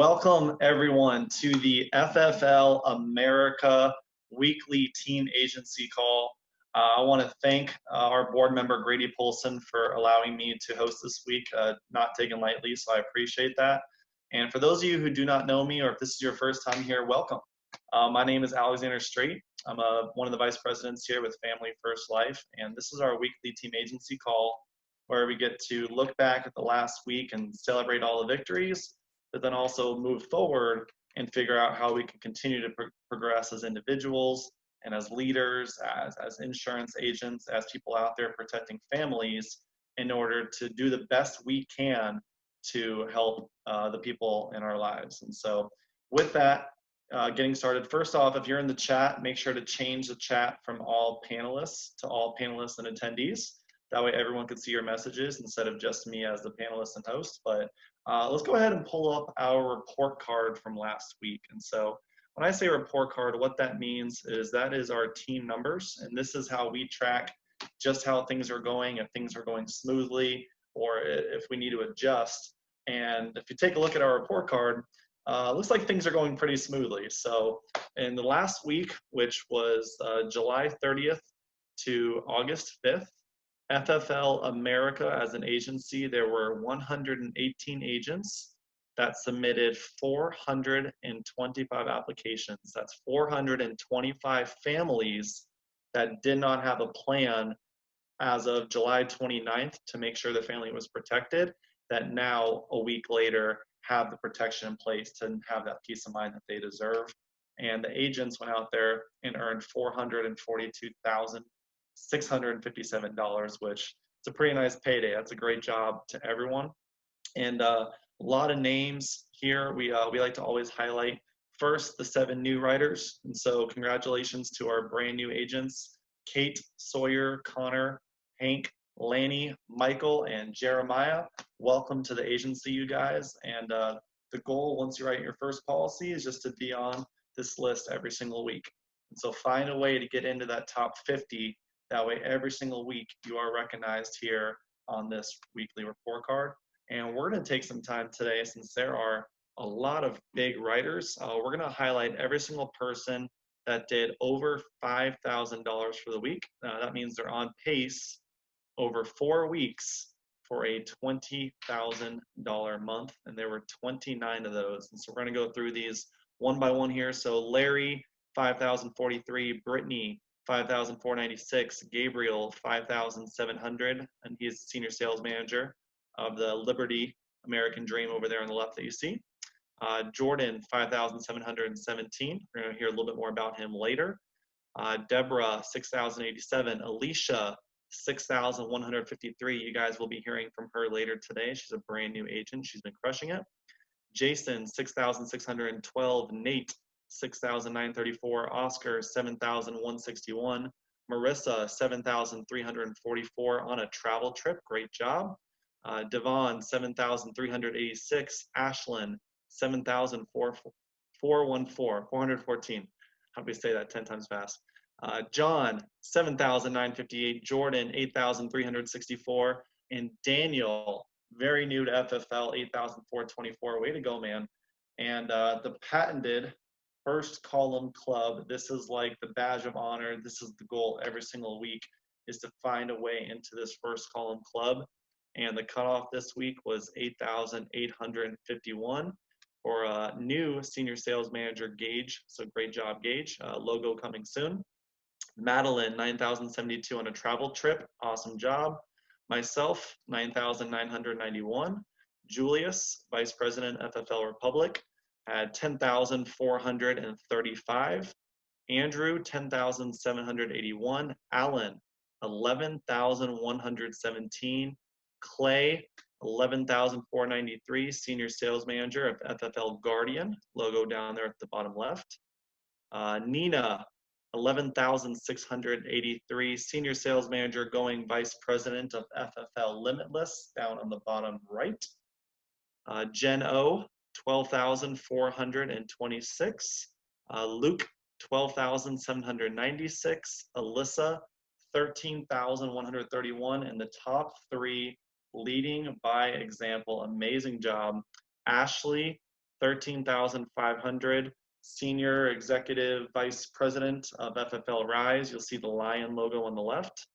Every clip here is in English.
Welcome everyone to the FFL America weekly team agency call. I want to thank our board member Grady Polcyn for allowing me to host this week, not taken lightly, so I appreciate that. And for those of you who do not know me, or if this is your first time here, welcome. My name is Strate. I'm one of the vice presidents here with Family First Life, and this is our weekly team agency call where we get to look back at the last week and celebrate all the victories, but then also move forward and figure out how we can continue to progress as individuals and as leaders, as insurance agents, as people out there protecting families in order to do the best we can to help the people in our lives. And so with that, getting started, first off, if you're in the chat, make sure to change the chat from all panelists to all panelists and attendees. That way everyone can see your messages instead of just me as the panelist and host. But let's go ahead and pull up our report card from last week. And so when I say report card, what that means is that is our team numbers. And this is how we track just how things are going, if things are going smoothly, or if we need to adjust. And if you take a look at our report card, looks like things are going pretty smoothly. So in the last week, which was July 30th to August 5th, FFL America as an agency, there were 118 agents that submitted 425 applications. That's 425 families that did not have a plan as of July 29th to make sure the family was protected, that now, a week later, have the protection in place to have that peace of mind that they deserve. And the agents went out there and earned $442,657, which is a pretty nice payday. That's a great job to everyone. And a lot of names here. We like to always highlight first the 7 new writers. And so congratulations to our brand new agents, Kate, Sawyer, Connor, Hank, Lanny, Michael, and Jeremiah. Welcome to the agency, you guys. And the goal, once you write your first policy, is just to be on this list every single week. And so find a way to get into that top 50. That way, every single week, you are recognized here on this weekly report card. And we're going to take some time today, since there are a lot of big writers. We're going to highlight every single person that did over $5,000 for the week. That means they're on pace over 4 weeks for a $20,000 month, and there were 29 of those. And so we're going to go through these one by one here. So Larry, 5,043, Brittany, 5,496, Gabriel, 5,700, and he's senior sales manager of the Liberty American Dream over there on the left that you see. Jordan, 5,717. We're going to hear a little bit more about him later. Deborah, 6,087. Aleisha, 6,153. You guys will be hearing from her later today. She's a brand new agent. She's been crushing it. Jason, 6,612. Nate, 6,934. Oscar, 7,161. Marissa, 7,344 on a travel trip. Great job. Devon, 7,386. Ashlyn, 7,414. How do we say that 10 times fast? John, 7,958. Jordan, 8,364. And Daniel, very new to FFL, 8,424. Way to go, man. And the patented first column club, this is like the badge of honor. This is the goal every single week, is to find a way into this first column club. And the cutoff this week was 8,851 for a new senior sales manager, Gage. So great job, Gage. Logo coming soon. Madeline, 9,072 on a travel trip. Awesome job. Myself, 9,991. Julius, Vice President, FFL Republic, had 10,435. Andrew, 10,781. Alan, 11,117. Clay, 11,493, Senior Sales Manager of FFL Guardian, logo down there at the bottom left. Nina, 11,683, Senior Sales Manager going Vice President of FFL Limitless, down on the bottom right. Jen O, 12,426. Luke, 12,796. Alyssa, 13,131, and the top 3 leading by example. Amazing job. Ashley, 13,500. Senior Executive Vice President of FFL Rise. You'll see the lion logo on the left.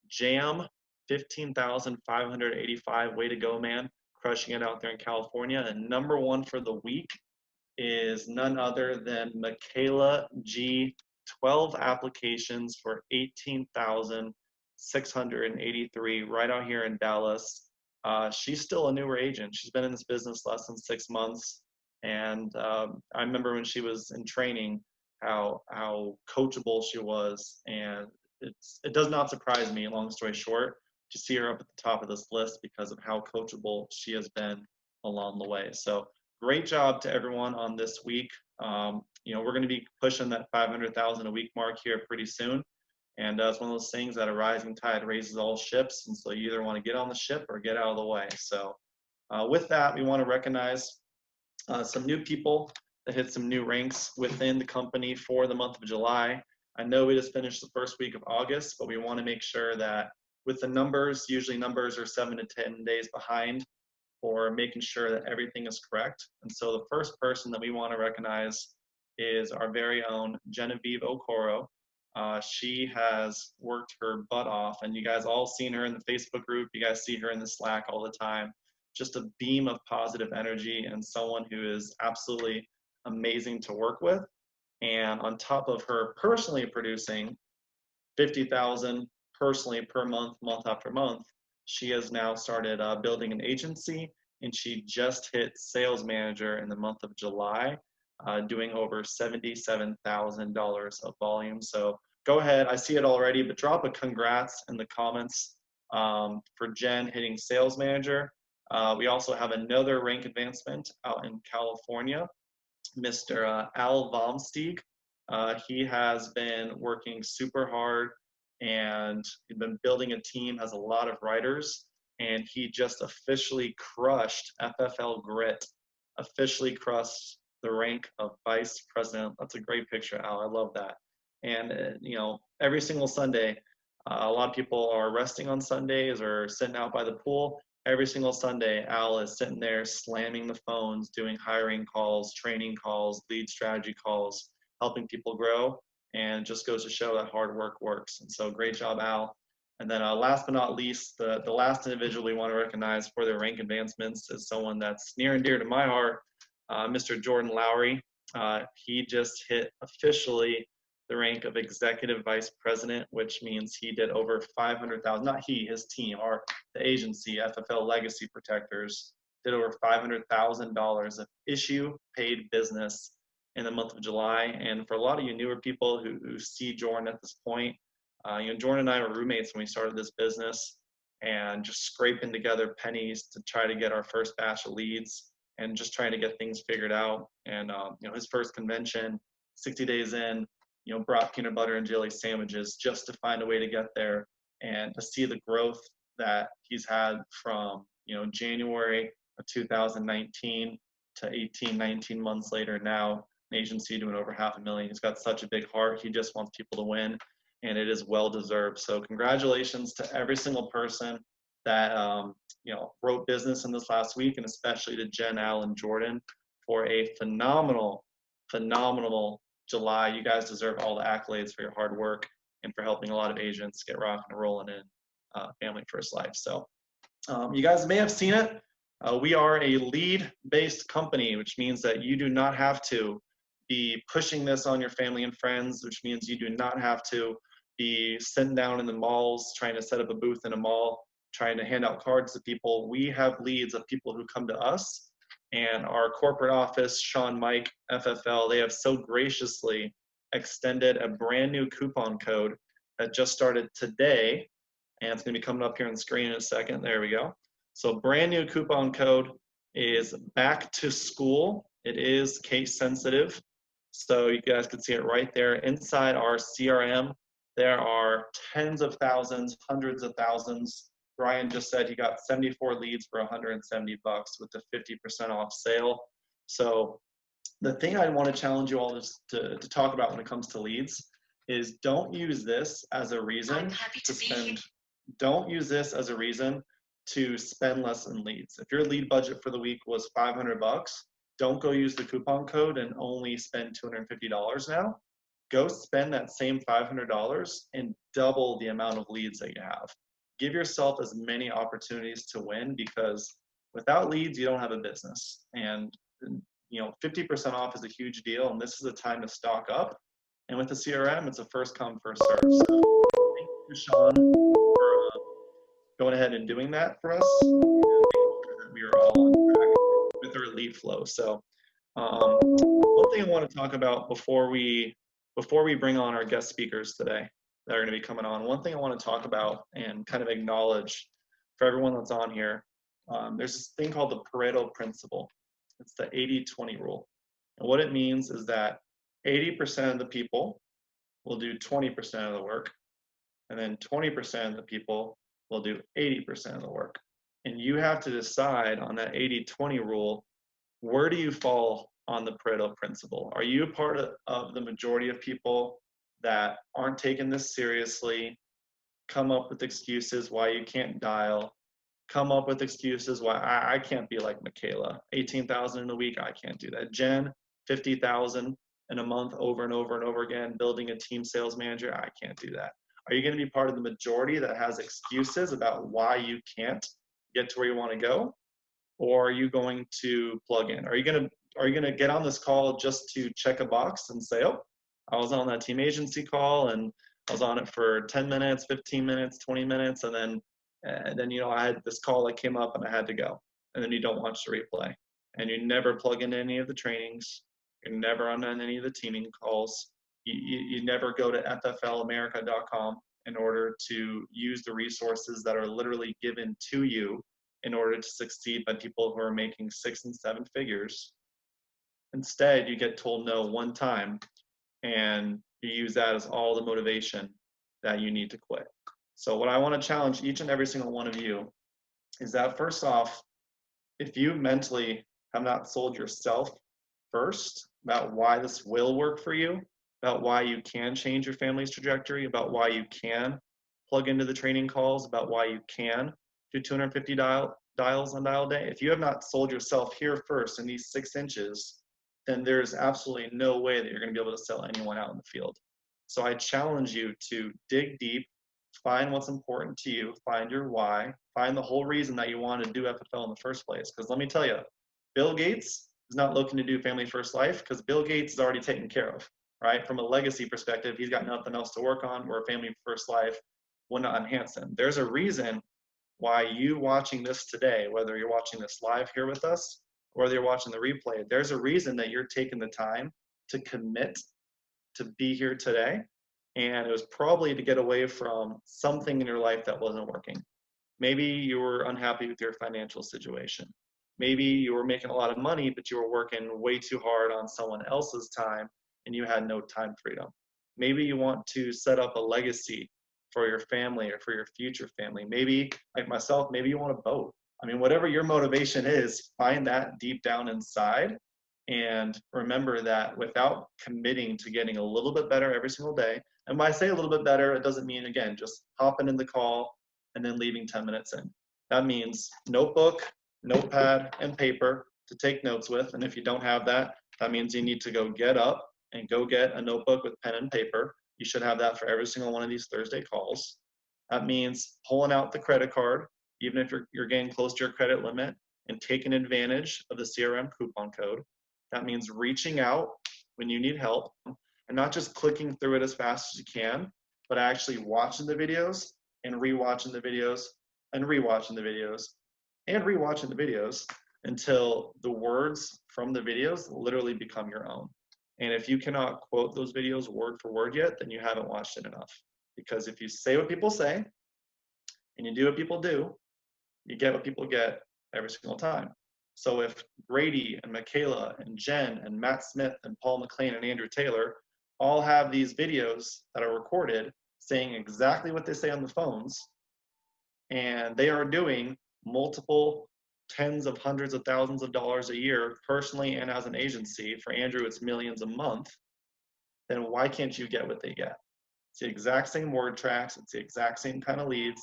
Jam, 15,585. Way to go, man. Crushing it out there in California. And number one for the week is none other than Michaela G. 12 applications for 18,683 right out here in Dallas. She's still a newer agent. She's been in this business less than 6 months. And I remember when she was in training, how coachable she was. And it does not surprise me, long story short, to see her up at the top of this list because of how coachable she has been along the way. So great job to everyone on this week. We're going to be pushing that 500,000 a week mark here pretty soon. And it's one of those things that a rising tide raises all ships. And so you either want to get on the ship or get out of the way. So with that, we want to recognize some new people that hit some new ranks within the company for the month of July. I know we just finished the first week of August, but we want to make sure that with the numbers, usually numbers are 7 to 10 days behind for making sure that everything is correct. And so the first person that we want to recognize is our very own Genevieve Okoro. She has worked her butt off, and you guys all seen her in the Facebook group. You guys see her in the Slack all the time. Just a beam of positive energy and someone who is absolutely amazing to work with. And on top of her personally producing 50,000 personally per month, month after month, she has now started building an agency, and she just hit sales manager in the month of July, doing over $77,000 of volume. So go ahead, I see it already, but drop a congrats in the comments for Jen hitting sales manager. We also have another rank advancement out in California, Mr. Al Vomsteeg. He has been working super hard and he's been building a team, has a lot of writers, and he just officially crushed FFL Grit, officially crushed the rank of vice president. That's a great picture, Al. I love that. And, every single Sunday, a lot of people are resting on Sundays or sitting out by the pool. Every single Sunday, Al is sitting there slamming the phones, doing hiring calls, training calls, lead strategy calls, helping people grow, and just goes to show that hard work works. And so great job, Al. And then last but not least, the last individual we want to recognize for their rank advancements is someone that's near and dear to my heart, Mr. Jordan Lowry. He just hit officially the rank of executive vice president, which means he did over 500,000, not he, his team, the agency, FFL Legacy Protectors, did over $500,000 of issue paid business in the month of July. And for a lot of you newer people who see Jordan at this point, Jordan and I were roommates when we started this business and just scraping together pennies to try to get our first batch of leads and just trying to get things figured out. And, his first convention, 60 days in, brought peanut butter and jelly sandwiches just to find a way to get there and to see the growth that he's had from, January of 2019 to 18, 19 months later now, an agency doing over $500,000. He's got such a big heart. He just wants people to win, and it is well deserved. So congratulations to every single person that, wrote business in this last week, and especially to Jen, Al, and Jordan for a phenomenal July. You guys deserve all the accolades for your hard work and for helping a lot of agents get rocking and rolling in Family First Life. So you guys may have seen it. We are a lead-based company, which means that you do not have to be pushing this on your family and friends, which means you do not have to be sitting down in the malls trying to set up a booth in a mall, trying to hand out cards to people. We have leads of people who come to us, and our corporate office, Sean Mike, FFL, they have so graciously extended a brand new coupon code that just started today, and it's going to be coming up here on the screen in a second. There we go. So brand new coupon code is back to school. It is case sensitive. So you guys can see it right there inside our CRM. There are tens of thousands, hundreds of thousands. Brian just said he got 74 leads for $170 with the 50% off sale. So the thing I want to challenge you all to talk about when it comes to leads is don't use this as a reason to spend. Don't use this as a reason to spend less in leads. If your lead budget for the week was $500, don't go use the coupon code and only spend $250 now. Go spend that same $500 and double the amount of leads that you have. Give yourself as many opportunities to win, because without leads, you don't have a business. And 50% off is a huge deal, and this is a time to stock up. And with the CRM, it's a first come, first serve. So thank you, Sean, for going ahead and doing that for us. And making sure that we are all on track with our lead flow. So one thing I want to talk about before we bring on our guest speakers today that are going to be coming on, one thing I want to talk about and kind of acknowledge for everyone that's on here, there's this thing called the Pareto principle. It's the 80-20 rule. And what it means is that 80% of the people will do 20% of the work, and then 20% of the people will do 80% of the work. And you have to decide on that 80-20 rule, where do you fall on the Pareto principle? Are you a part of the majority of people that aren't taking this seriously, come up with excuses why you can't dial, come up with excuses why I can't be like Michaela, 18,000 in a week, I can't do that. Jen, 50,000 in a month over and over and over again, building a team sales manager, I can't do that. Are you going to be part of the majority that has excuses about why you can't get to where you want to go? Or are you going to plug in? Are you going to get on this call just to check a box and say, oh, I was on that team agency call and I was on it for 10 minutes, 15 minutes, 20 minutes, and then I had this call that came up and I had to go. And then you don't watch the replay. And you never plug in any of the trainings. You're never on any of the teaming calls. You never go to fflamerica.com in order to use the resources that are literally given to you in order to succeed by people who are making 6 and 7 figures. Instead, you get told no one time, and you use that as all the motivation that you need to quit. So what I want to challenge each and every single one of you is that, first off, if you mentally have not sold yourself first about why this will work for you, about why you can change your family's trajectory, about why you can plug into the training calls, about why you can do 250 dials on dial day. If you have not sold yourself here first in these 6 inches, then there's absolutely no way that you're going to be able to sell anyone out in the field. So I challenge you to dig deep, find what's important to you, find your why, find the whole reason that you want to do FFL in the first place. Because let me tell you, Bill Gates is not looking to do Family First Life because Bill Gates is already taken care of, right? From a legacy perspective, he's got nothing else to work on, where Family First Life will not enhance him. There's a reason why you watching this today, whether you're watching this live here with us, or whether you're watching the replay, there's a reason that you're taking the time to commit to be here today. And it was probably to get away from something in your life that wasn't working. Maybe you were unhappy with your financial situation. Maybe you were making a lot of money, but you were working way too hard on someone else's time and you had no time freedom. Maybe you want to set up a legacy for your family or for your future family. Maybe, like myself, maybe you want a boat. I mean, whatever your motivation is, find that deep down inside. And remember that without committing to getting a little bit better every single day, and when I say a little bit better, it doesn't mean, again, just hopping in the call and then leaving 10 minutes in. That means notebook, notepad, and paper to take notes with. And if you don't have that, that means you need to go get up and go get a notebook with pen and paper. You should have that for every single one of these Thursday calls. That means pulling out the credit card, even if you're getting close to your credit limit, and taking advantage of the CRM coupon code. That means reaching out when you need help, and not just clicking through it as fast as you can, but actually watching the videos and rewatching the videos and rewatching the videos and rewatching the videos until the words from the videos literally become your own. And if you cannot quote those videos word for word yet, then you haven't watched it enough. Because if you say what people say and you do what people do, you get what people get every single time. So if Grady and Michaela and Jen and Matt Smith and Paul McLean and Andrew Taylor all have these videos that are recorded saying exactly what they say on the phones, and they are doing multiple tens of hundreds of thousands of dollars a year personally and as an agency, for Andrew it's millions a month, then why can't you get what they get? It's the exact same word tracks, it's the exact same kind of leads.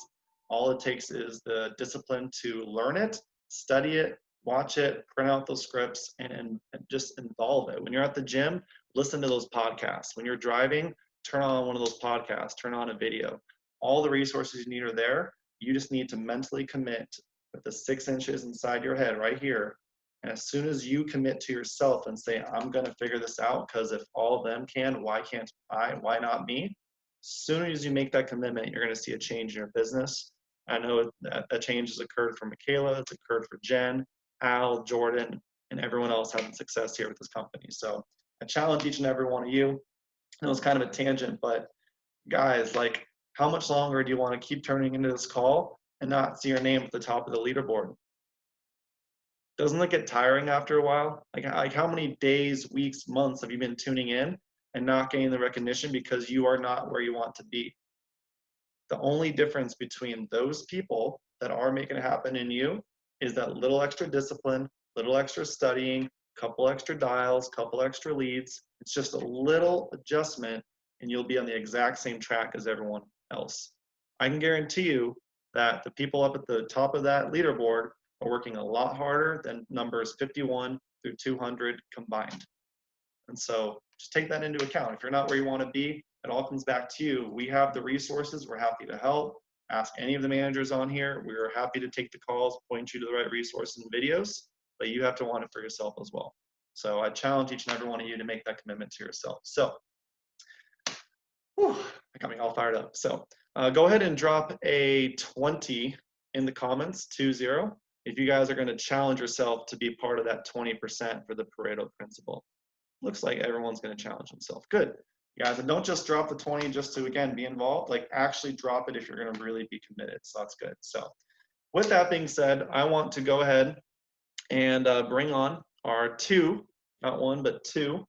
All it takes is the discipline to learn it, study it, watch it, print out those scripts, and just involve it. When you're at the gym, listen to those podcasts. When you're driving, turn on one of those podcasts, turn on a video. All the resources you need are there. You just need to mentally commit with the 6 inches inside your head right here. And as soon as you commit to yourself and say, I'm going to figure this out, because if all of them can, why can't I? Why not me? As soon as you make that commitment, you're going to see a change in your business. I know that change has occurred for Michaela, it's occurred for Jen, Al, Jordan, and everyone else having success here with this company. So I challenge each and every one of you. It was kind of a tangent, but guys, like, how much longer do you want to keep turning into this call and not see your name at the top of the leaderboard? Doesn't it get tiring after a while? Like how many days, weeks, months have you been tuning in and not getting the recognition because you are not where you want to be? The only difference between those people that are making it happen in you is that little extra discipline, little extra studying, couple extra dials, couple extra leads. It's just a little adjustment and you'll be on the exact same track as everyone else. I can guarantee you that the people up at the top of that leaderboard are working a lot harder than numbers 51 through 200 combined. And so just take that into account. If you're not where you want to be, it all comes back to you. We have the resources. We're happy to help. Ask any of the managers on here. We're happy to take the calls, point you to the right resources and videos, but you have to want it for yourself as well. So I challenge each and every one of you to make that commitment to yourself. So, that got me all fired up. So go ahead and drop a 20 in the comments, 20, if you guys are going to challenge yourself to be part of that 20% for the Pareto principle. Looks like everyone's going to challenge themselves. Good. Guys, and don't just drop the 20 just to, again, be involved. Like, actually drop it if you're going to really be committed. So that's good. So with that being said, I want to go ahead and bring on our not one, but two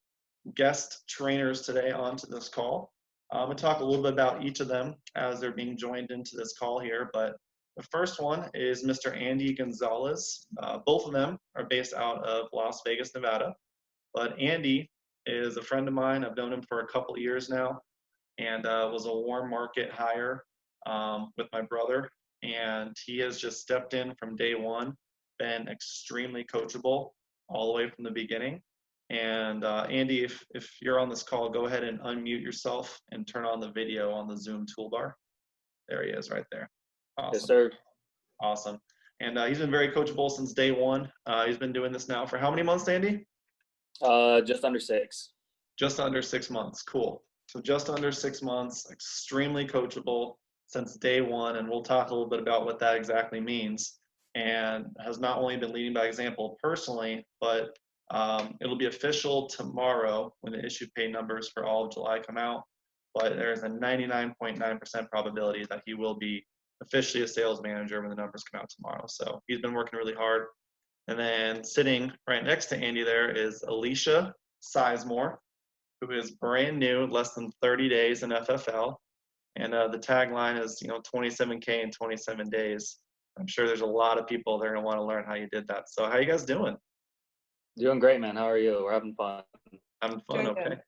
guest trainers today onto this call. I'm going to talk a little bit about each of them as they're being joined into this call here. But the first one is Mr. Andy Gonzalez. Both of them are based out of Las Vegas, Nevada. But Andy is a friend of mine. I've known him for a couple of years now, and was a warm market hire with my brother. And he has just stepped in from day one, been extremely coachable all the way from the beginning. And Andy, if you're on this call, go ahead and unmute yourself and turn on the video on the Zoom toolbar. There he is right there. Awesome. Yes, sir. Awesome. And he's been very coachable since day one. He's been doing this now for how many months, Andy? Just under 6. Just under 6 months. Cool. So just under 6 months, extremely coachable since day one. And we'll talk a little bit about what that exactly means. And has not only been leading by example personally, but it'll be official tomorrow when the issue pay numbers for all of July come out. But there's a 99.9% probability that he will be officially a sales manager when the numbers come out tomorrow. So he's been working really hard. And then sitting right next to Andy there is Aleisha Sizemore, who is brand new, less than 30 days in FFL. And the tagline is, 27K in 27 days. I'm sure there's a lot of people that are going to want to learn how you did that. So how you guys doing? Doing great, man. How are you? We're having fun. Having fun, Doing okay. good.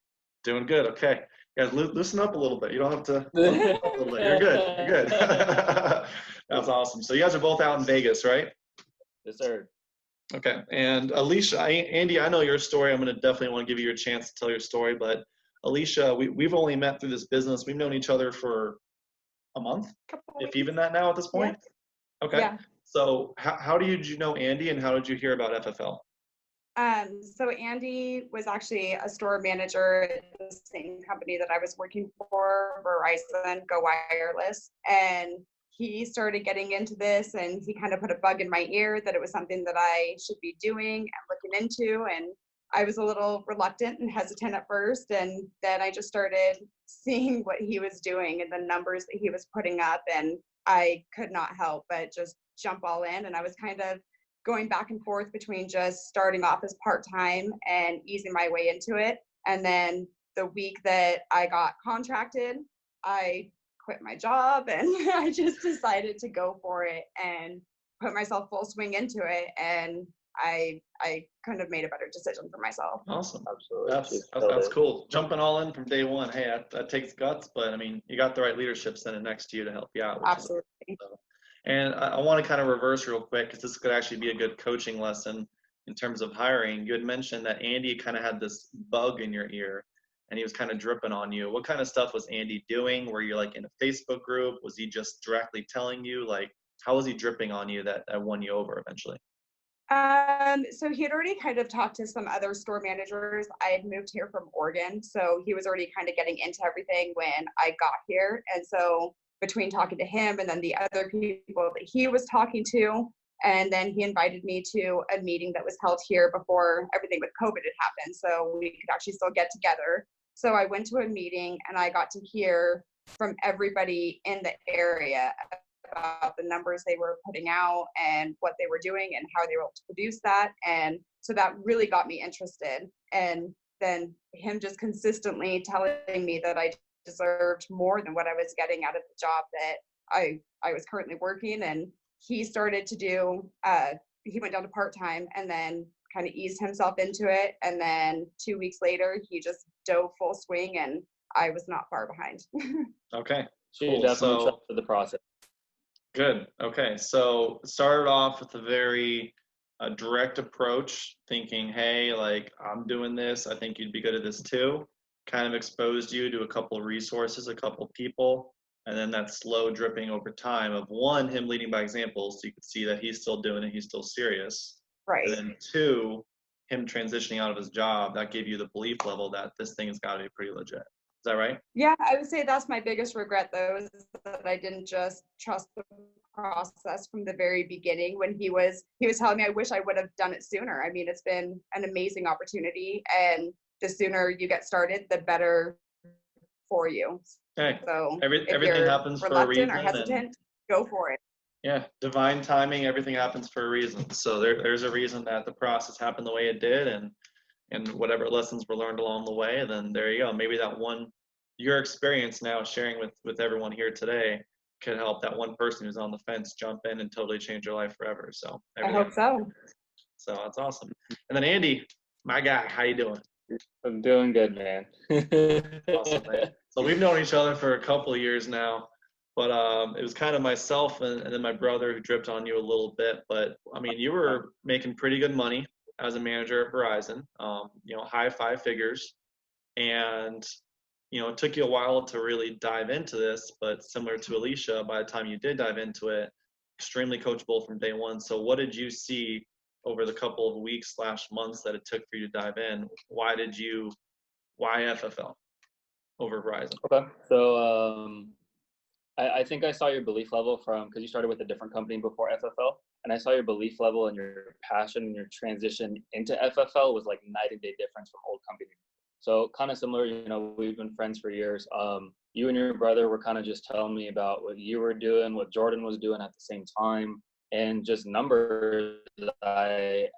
Doing good, okay. Guys, loosen up a little bit. You don't have to loosen up a little bit. You're good, you're good. That's awesome. So you guys are both out in Vegas, right? Yes, sir. Okay, and Aleisha, Andy, I know your story. I'm going to definitely want to give you your chance to tell your story, but Aleisha, we've only met through this business. We've known each other for a month, if even that now at this point? Yeah. Okay. Yeah. So how did you know Andy and how did you hear about FFL? So Andy was actually a store manager at the same company that I was working for, Verizon, Go Wireless. And he started getting into this and he kind of put a bug in my ear that it was something that I should be doing and looking into. And I was a little reluctant and hesitant at first. And then I just started seeing what he was doing and the numbers that he was putting up. And I could not help but just jump all in. And I was kind of going back and forth between just starting off as part-time and easing my way into it. And then the week that I got contracted, I quit my job and I just decided to go for it and put myself full swing into it. And I couldn't have made a better decision for myself. Awesome. Absolutely. That's cool. Jumping all in from day one. Hey, that takes guts, but I mean, you got the right leadership sitting next to you to help you out. Absolutely. So. And I want to kind of reverse real quick because this could actually be a good coaching lesson in terms of hiring. You had mentioned that Andy kind of had this bug in your ear and he was kind of dripping on you. What kind of stuff was Andy doing? Were you like in a Facebook group? Was he just directly telling you? Like, how was he dripping on you that won you over eventually? So he had already kind of talked to some other store managers. I had moved here from Oregon, so he was already kind of getting into everything when I got here. And so between talking to him and then the other people that he was talking to, and then he invited me to a meeting that was held here before everything with COVID had happened, so we could actually still get together. So I went to a meeting and I got to hear from everybody in the area about the numbers they were putting out and what they were doing and how they were able to produce that. And so that really got me interested. And then him just consistently telling me that I deserved more than what I was getting out of the job that I was currently working. And he started to do, he went down to part-time and then kind of eased himself into it. And then 2 weeks later, he just dove full swing and I was not far behind. Okay. She Cool. definitely So trusted the process. good. Okay. So started off with a very direct approach, thinking, hey, like I'm doing this. I think you'd be good at this too. Kind of exposed you to a couple of resources, a couple of people, and then that slow dripping over time of one, him leading by example, so you could see that he's still doing it, he's still serious. Right. And then two, him transitioning out of his job, that gave you the belief level that this thing has got to be pretty legit. Is that right? Yeah, I would say that's my biggest regret though, is that I didn't just trust the process from the very beginning when he was telling me I wish I would have done it sooner. I mean, it's been an amazing opportunity and the sooner you get started, the better for you. Okay. So Everything happens for a reason. Reluctant or hesitant, go for it. Yeah, divine timing, everything happens for a reason. So there's a reason that the process happened the way it did and whatever lessons were learned along the way, then there you go. Maybe that one, your experience now sharing with everyone here today could help that one person who's on the fence jump in and totally change their life forever. So I hope so. So that's awesome. And then Andy, my guy, how you doing? I'm doing good, man. Awesome, man. So we've known each other for a couple of years now, but it was kind of myself and then my brother who dripped on you a little bit. But I mean, you were making pretty good money as a manager at Verizon, high five figures. And, it took you a while to really dive into this, but similar to Aleisha, by the time you did dive into it, extremely coachable from day one. So what did you see over the couple of weeks / months that it took for you to dive in? Why FFL over Verizon? Okay. So I think I saw your belief level because you started with a different company before FFL, and I saw your belief level and your passion and your transition into FFL was like night and day difference from old company. So kind of similar, we've been friends for years. You and your brother were kind of just telling me about what you were doing, what Jordan was doing at the same time, and just numbers. I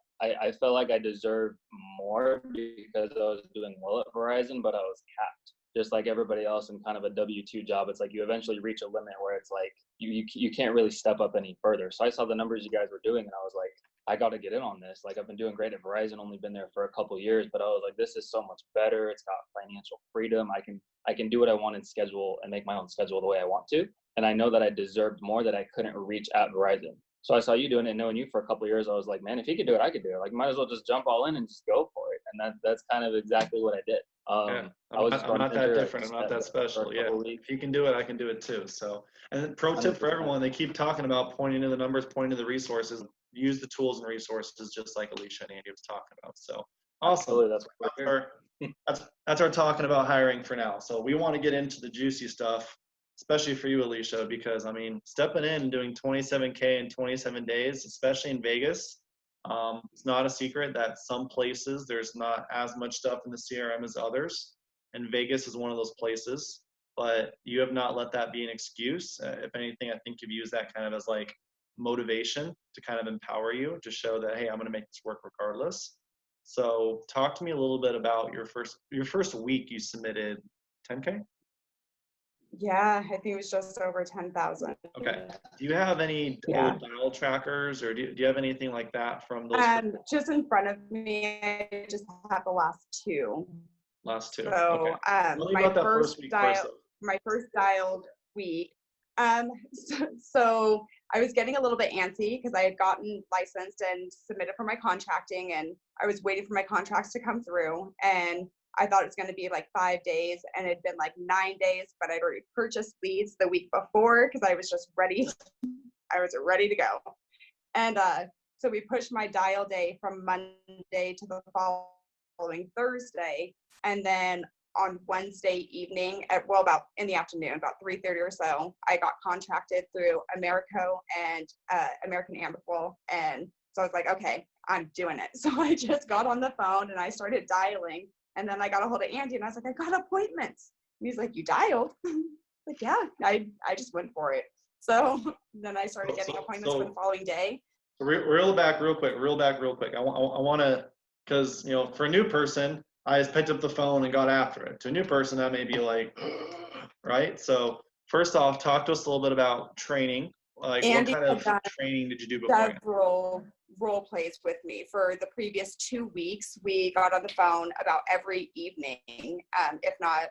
felt like I deserved more because I was doing well at Verizon, but I was capped. Just like everybody else in kind of a W-2 job, it's like you eventually reach a limit where it's like you can't really step up any further. So I saw the numbers you guys were doing, and I was like, I got to get in on this. Like I've been doing great at Verizon, only been there for a couple of years, but I was like, this is so much better. It's got financial freedom. I can do what I want in schedule and make my own schedule the way I want to. And I know that I deserved more that I couldn't reach at Verizon. So I saw you doing it, and knowing you for a couple of years, I was like, man, if he could do it, I could do it. Like, might as well just jump all in and just go for it. And that's kind of exactly what I did. I'm not that different. I'm not that special. Yeah, if you can do it, I can do it too. So, and then pro tip for everyone: they keep talking about pointing to the numbers, pointing to the resources. Use the tools and resources, just like Aleisha and Andy was talking about. So awesome. That's our talking about hiring for now. So we want to get into the juicy stuff, especially for you, Aleisha, because I mean, stepping in and doing 27K in 27 days, especially in Vegas. It's not a secret that some places there's not as much stuff in the CRM as others, and Vegas is one of those places. But you have not let that be an excuse. If anything, I think you've used that kind of as like motivation to kind of empower you to show that, hey, I'm going to make this work regardless. So talk to me a little bit about your first week. You submitted 10K. Yeah, I think it was just over 10,000. Okay. Do you have any old dial trackers, or do you have anything like that from those? Just in front of me, I just have the last two. Last two. So okay. my first dialed week, So I was getting a little bit antsy because I had gotten licensed and submitted for my contracting, and I was waiting for my contracts to come through. And I thought it was going to be like 5 days, and it had been like 9 days, but I'd already purchased leads the week before because I was just ready. I was ready to go. And so we pushed my dial day from Monday to the following Thursday. And then on Wednesday evening, about in the afternoon, about 3:30 or so, I got contracted through Americo and American Amicable. And so I was like, okay, I'm doing it. So I just got on the phone and I started dialing. And then I got a hold of Andy and I was like, I got appointments. And he's like, you dialed? Like, yeah, I just went for it. So then I started getting appointments for the following day. Reel back real quick. I want to, because, you know, for a new person, I just picked up the phone and got after it. To a new person, that may be like, right? So first off, talk to us a little bit about training. Like, Andy, what kind of training did you do before? Several role plays with me for the previous 2 weeks. We got on the phone about every evening, if not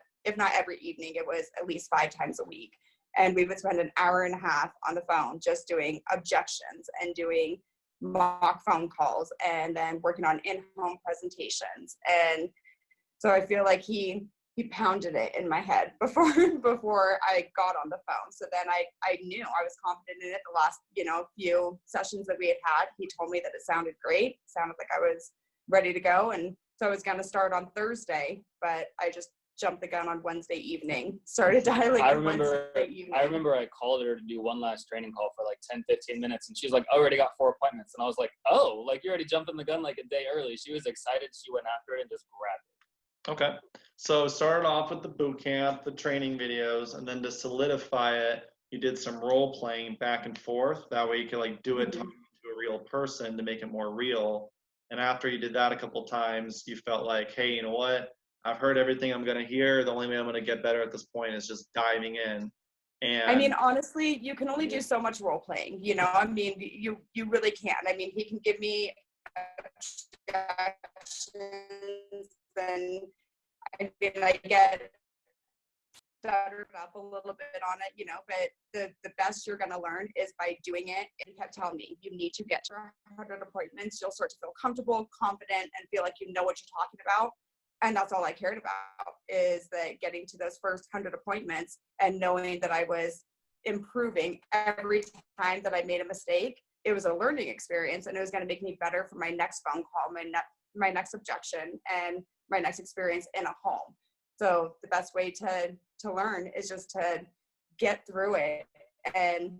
every evening, it was at least 5 times a week. And we would spend an hour and a half on the phone just doing objections and doing mock phone calls and then working on in-home presentations. And so I feel like he pounded it in my head before I got on the phone. So then I knew I was confident in it. The last, few sessions that we had, he told me that it sounded great. It sounded like I was ready to go. And so I was going to start on Thursday, but I just jumped the gun on Wednesday evening, started dialing Wednesday evening. I remember I called her to do one last training call for like 10, 15 minutes. And she's like, I already got 4 appointments. And I was like, oh, like you already jumped in the gun like a day early. She was excited. She went after it and just grabbed it. Okay. So started off with the boot camp, the training videos, and then to solidify it, you did some role playing back and forth. That way you could like do it talking to a real person to make it more real. And after you did that a couple times, you felt like, hey, you know what? I've heard everything I'm going to hear. The only way I'm going to get better at this point is just diving in. And I mean, honestly, you can only do so much role playing, I mean, you really can. I mean, he can give me objections and I get stuttered up a little bit on it, but the best you're going to learn is by doing it. And he kept telling me, you need to get to 100 appointments. You'll start to feel comfortable, confident, and feel like you know what you're talking about. And that's all I cared about, is that getting to those first 100 appointments and knowing that I was improving every time that I made a mistake. It was a learning experience, and it was going to make me better for my next phone call, my next objection, and my next experience in a home. So the best way to learn is just to get through it. And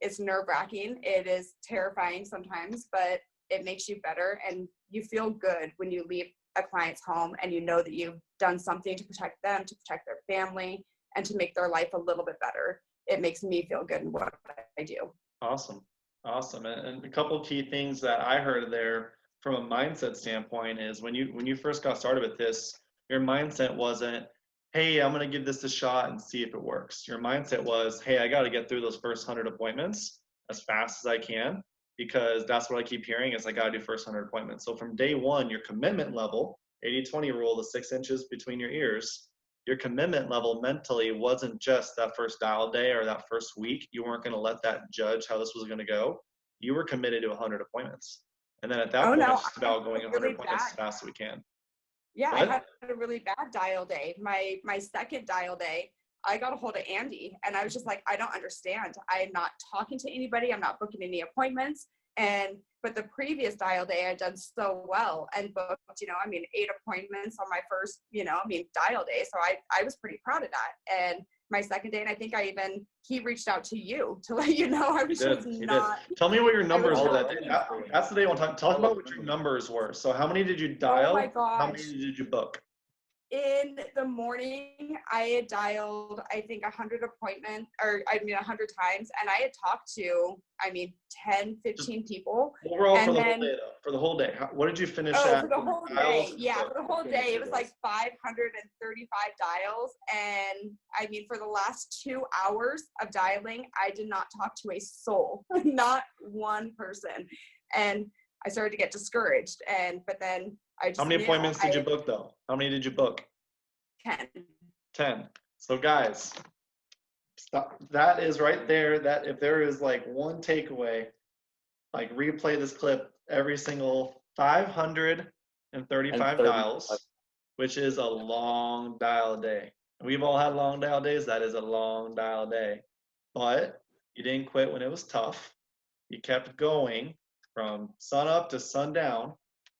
it's nerve-wracking. It is terrifying sometimes, but it makes you better, and you feel good when you leave a client's home and you know that you've done something to protect them, to protect their family, and to make their life a little bit better. It makes me feel good in what I do. Awesome. And a couple of key things that I heard there from a mindset standpoint is when you first got started with this, your mindset wasn't, hey, I'm going to give this a shot and see if it works. Your mindset was, hey, I got to get through those first 100 appointments as fast as I can, because that's what I keep hearing is I got to do first 100 appointments. So from day one, your commitment level, 80-20 rule, the 6 inches between your ears, your commitment level mentally wasn't just that first dial day or that first week. You weren't going to let that judge how this was going to go. You were committed to 100 appointments. And then at that point, it's just about going 100 appointments as fast as we can. Yeah, I had a really bad dial day. My second dial day, I got a hold of Andy, and I was just like, I don't understand. I'm not talking to anybody. I'm not booking any appointments. But the previous dial day, I'd done so well and booked, 8 appointments on my first, dial day. So I was pretty proud of that. And my second day, and I think he reached out to you to let you know I was just not. Tell me what your numbers were that day. That's the day I want to talk about what your numbers were. So how many did you dial? Oh my gosh. How many did you book? In the morning, I had dialed, I think 100 appointments, 100 times. And I had talked to, 10, 15 people. Overall, for the whole day, though. For the whole day. What did you finish at? For the whole day. Yeah, for the whole day, it was like 535 dials. And for the last 2 hours of dialing, I did not talk to a soul, not one person. And I started to get discouraged. But then I just How many appointments did you book, though? How many did you book? 10. 10. So, guys, Stop. That is right there. That if there is like one takeaway, like replay this clip every single 535 dials, which is a long dial day. We've all had long dial days. That is a long dial day. But you didn't quit when it was tough. You kept going from sun up to sundown,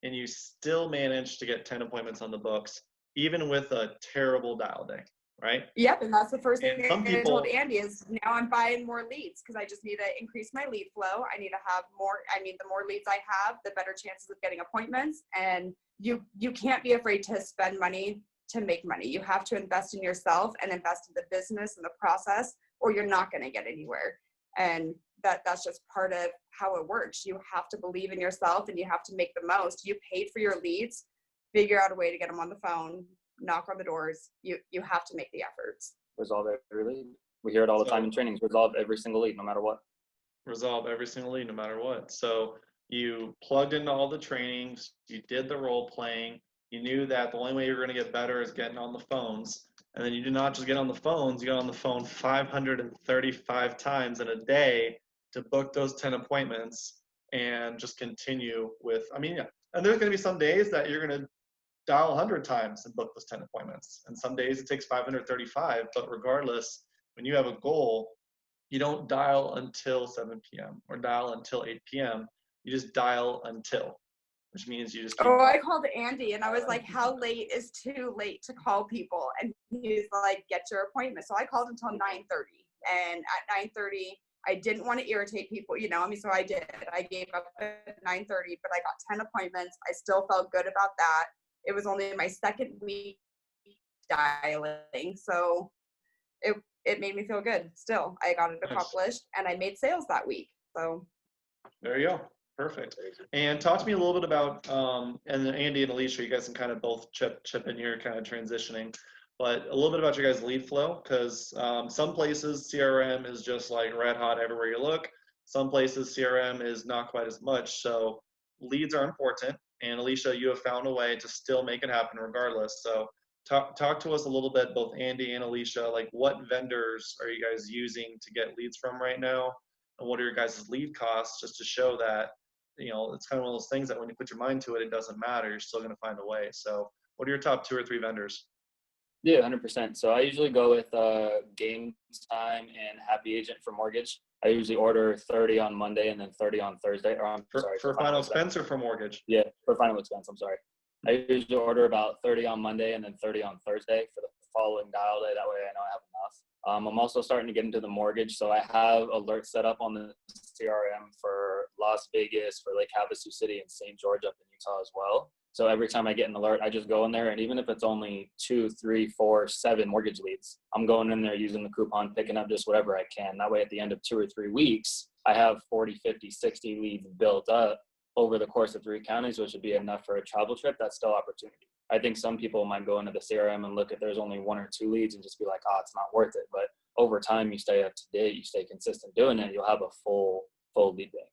and you still managed to get 10 appointments on the books, even with a terrible dial day, right? Yep, and that's the first thing I told people, Andy is now I'm buying more leads because I just need to increase my lead flow. I need to have more. I mean, the more leads I have, the better chances of getting appointments. And you can't be afraid to spend money to make money. You have to invest in yourself and invest in the business and the process, or you're not going to get anywhere. And that's just part of how it works. You have to believe in yourself and you have to make the most. You paid for your leads, figure out a way to get them on the phone, knock on the doors. You have to make the efforts. Resolve every lead. We hear it all the time in trainings. Resolve every single lead, no matter what. Resolve every single lead, no matter what. So you plugged into all the trainings. You did the role playing. You knew that the only way you're going to get better is getting on the phones. And then you did not just get on the phones. You got on the phone 535 times in a day to book those 10 appointments and just continue with, I mean, yeah. And there's going to be some days that you're going to dial 100 times and book those 10 appointments. And some days it takes 535, but regardless, when you have a goal, you don't dial until 7 p.m. or dial until 8 p.m. You just dial until, which means you just keep I called Andy and I was like, how late is too late to call people? And he's like, get your appointment. So I called until 9:30. And at 9:30, I didn't want to irritate people, so I did. I gave up at 9:30, but I got 10 appointments. I still felt good about that. It was only my second week dialing, so it made me feel good. Still, I got it accomplished, and I made sales that week. So there you go. Perfect. And talk to me a little bit about, and Andy and Aleisha, you guys can kind of both chip in here, kind of transitioning, but a little bit about your guys' lead flow, because some places CRM is just like red hot everywhere you look. Some places CRM is not quite as much. So leads are important. And Aleisha, you have found a way to still make it happen regardless. So talk to us a little bit, both Andy and Aleisha, like what vendors are you guys using to get leads from right now? And what are your guys' lead costs, just to show that, it's kind of one of those things that when you put your mind to it, it doesn't matter. You're still going to find a way. So what are your top 2 or 3 vendors? Yeah, 100%. So I usually go with Game Time and Happy Agent for mortgage. I usually order 30 on Monday and then 30 on Thursday. Or for final expense or for mortgage? Yeah, for final expense. I'm sorry. I usually order about 30 on Monday and then 30 on Thursday for the following dial day. That way I know I have enough. I'm also starting to get into the mortgage. So I have alerts set up on the CRM for Las Vegas, for Lake Havasu City, and St. George up in Utah as well. So every time I get an alert, I just go in there, and even if it's only 2, 3, 4, 7 mortgage leads, I'm going in there using the coupon, picking up just whatever I can. That way at the end of 2 or 3 weeks, I have 40, 50, 60 leads built up over the course of 3 counties, which would be enough for a travel trip. That's still opportunity. I think some people might go into the CRM and look at there's only 1 or 2 leads and just be like, oh, it's not worth it. But over time, you stay up to date, you stay consistent doing it, you'll have a full lead bank.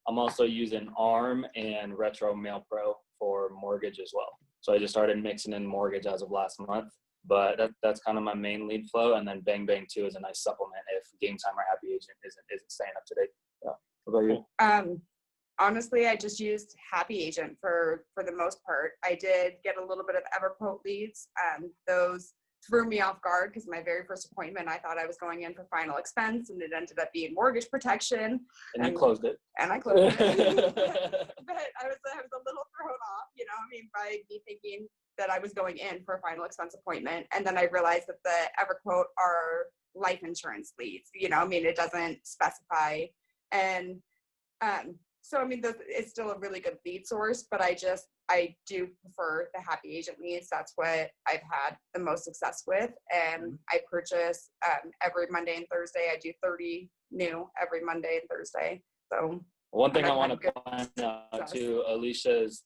I'm also using ARM and Retro Mail Pro for mortgage as well. So I just started mixing in mortgage as of last month, but that's kind of my main lead flow. And then Bang Bang 2 is a nice supplement if Game Time or Happy Agent isn't staying up to date. Yeah. What about you? Honestly, I just used Happy Agent for the most part. I did get a little bit of EverQuote leads. Those threw me off guard because my very first appointment, I thought I was going in for final expense, and it ended up being mortgage protection. And you closed it. And I closed it. But I was a little thrown off, by me thinking that I was going in for a final expense appointment. And then I realized that the EverQuote are life insurance leads. It doesn't specify. And so, it's still a really good lead source, but I do prefer the Happy Agent leads. That's what I've had the most success with. And I purchase every Monday and Thursday. I do 30 new every Monday and Thursday. So one thing I want to point out to Aleisha's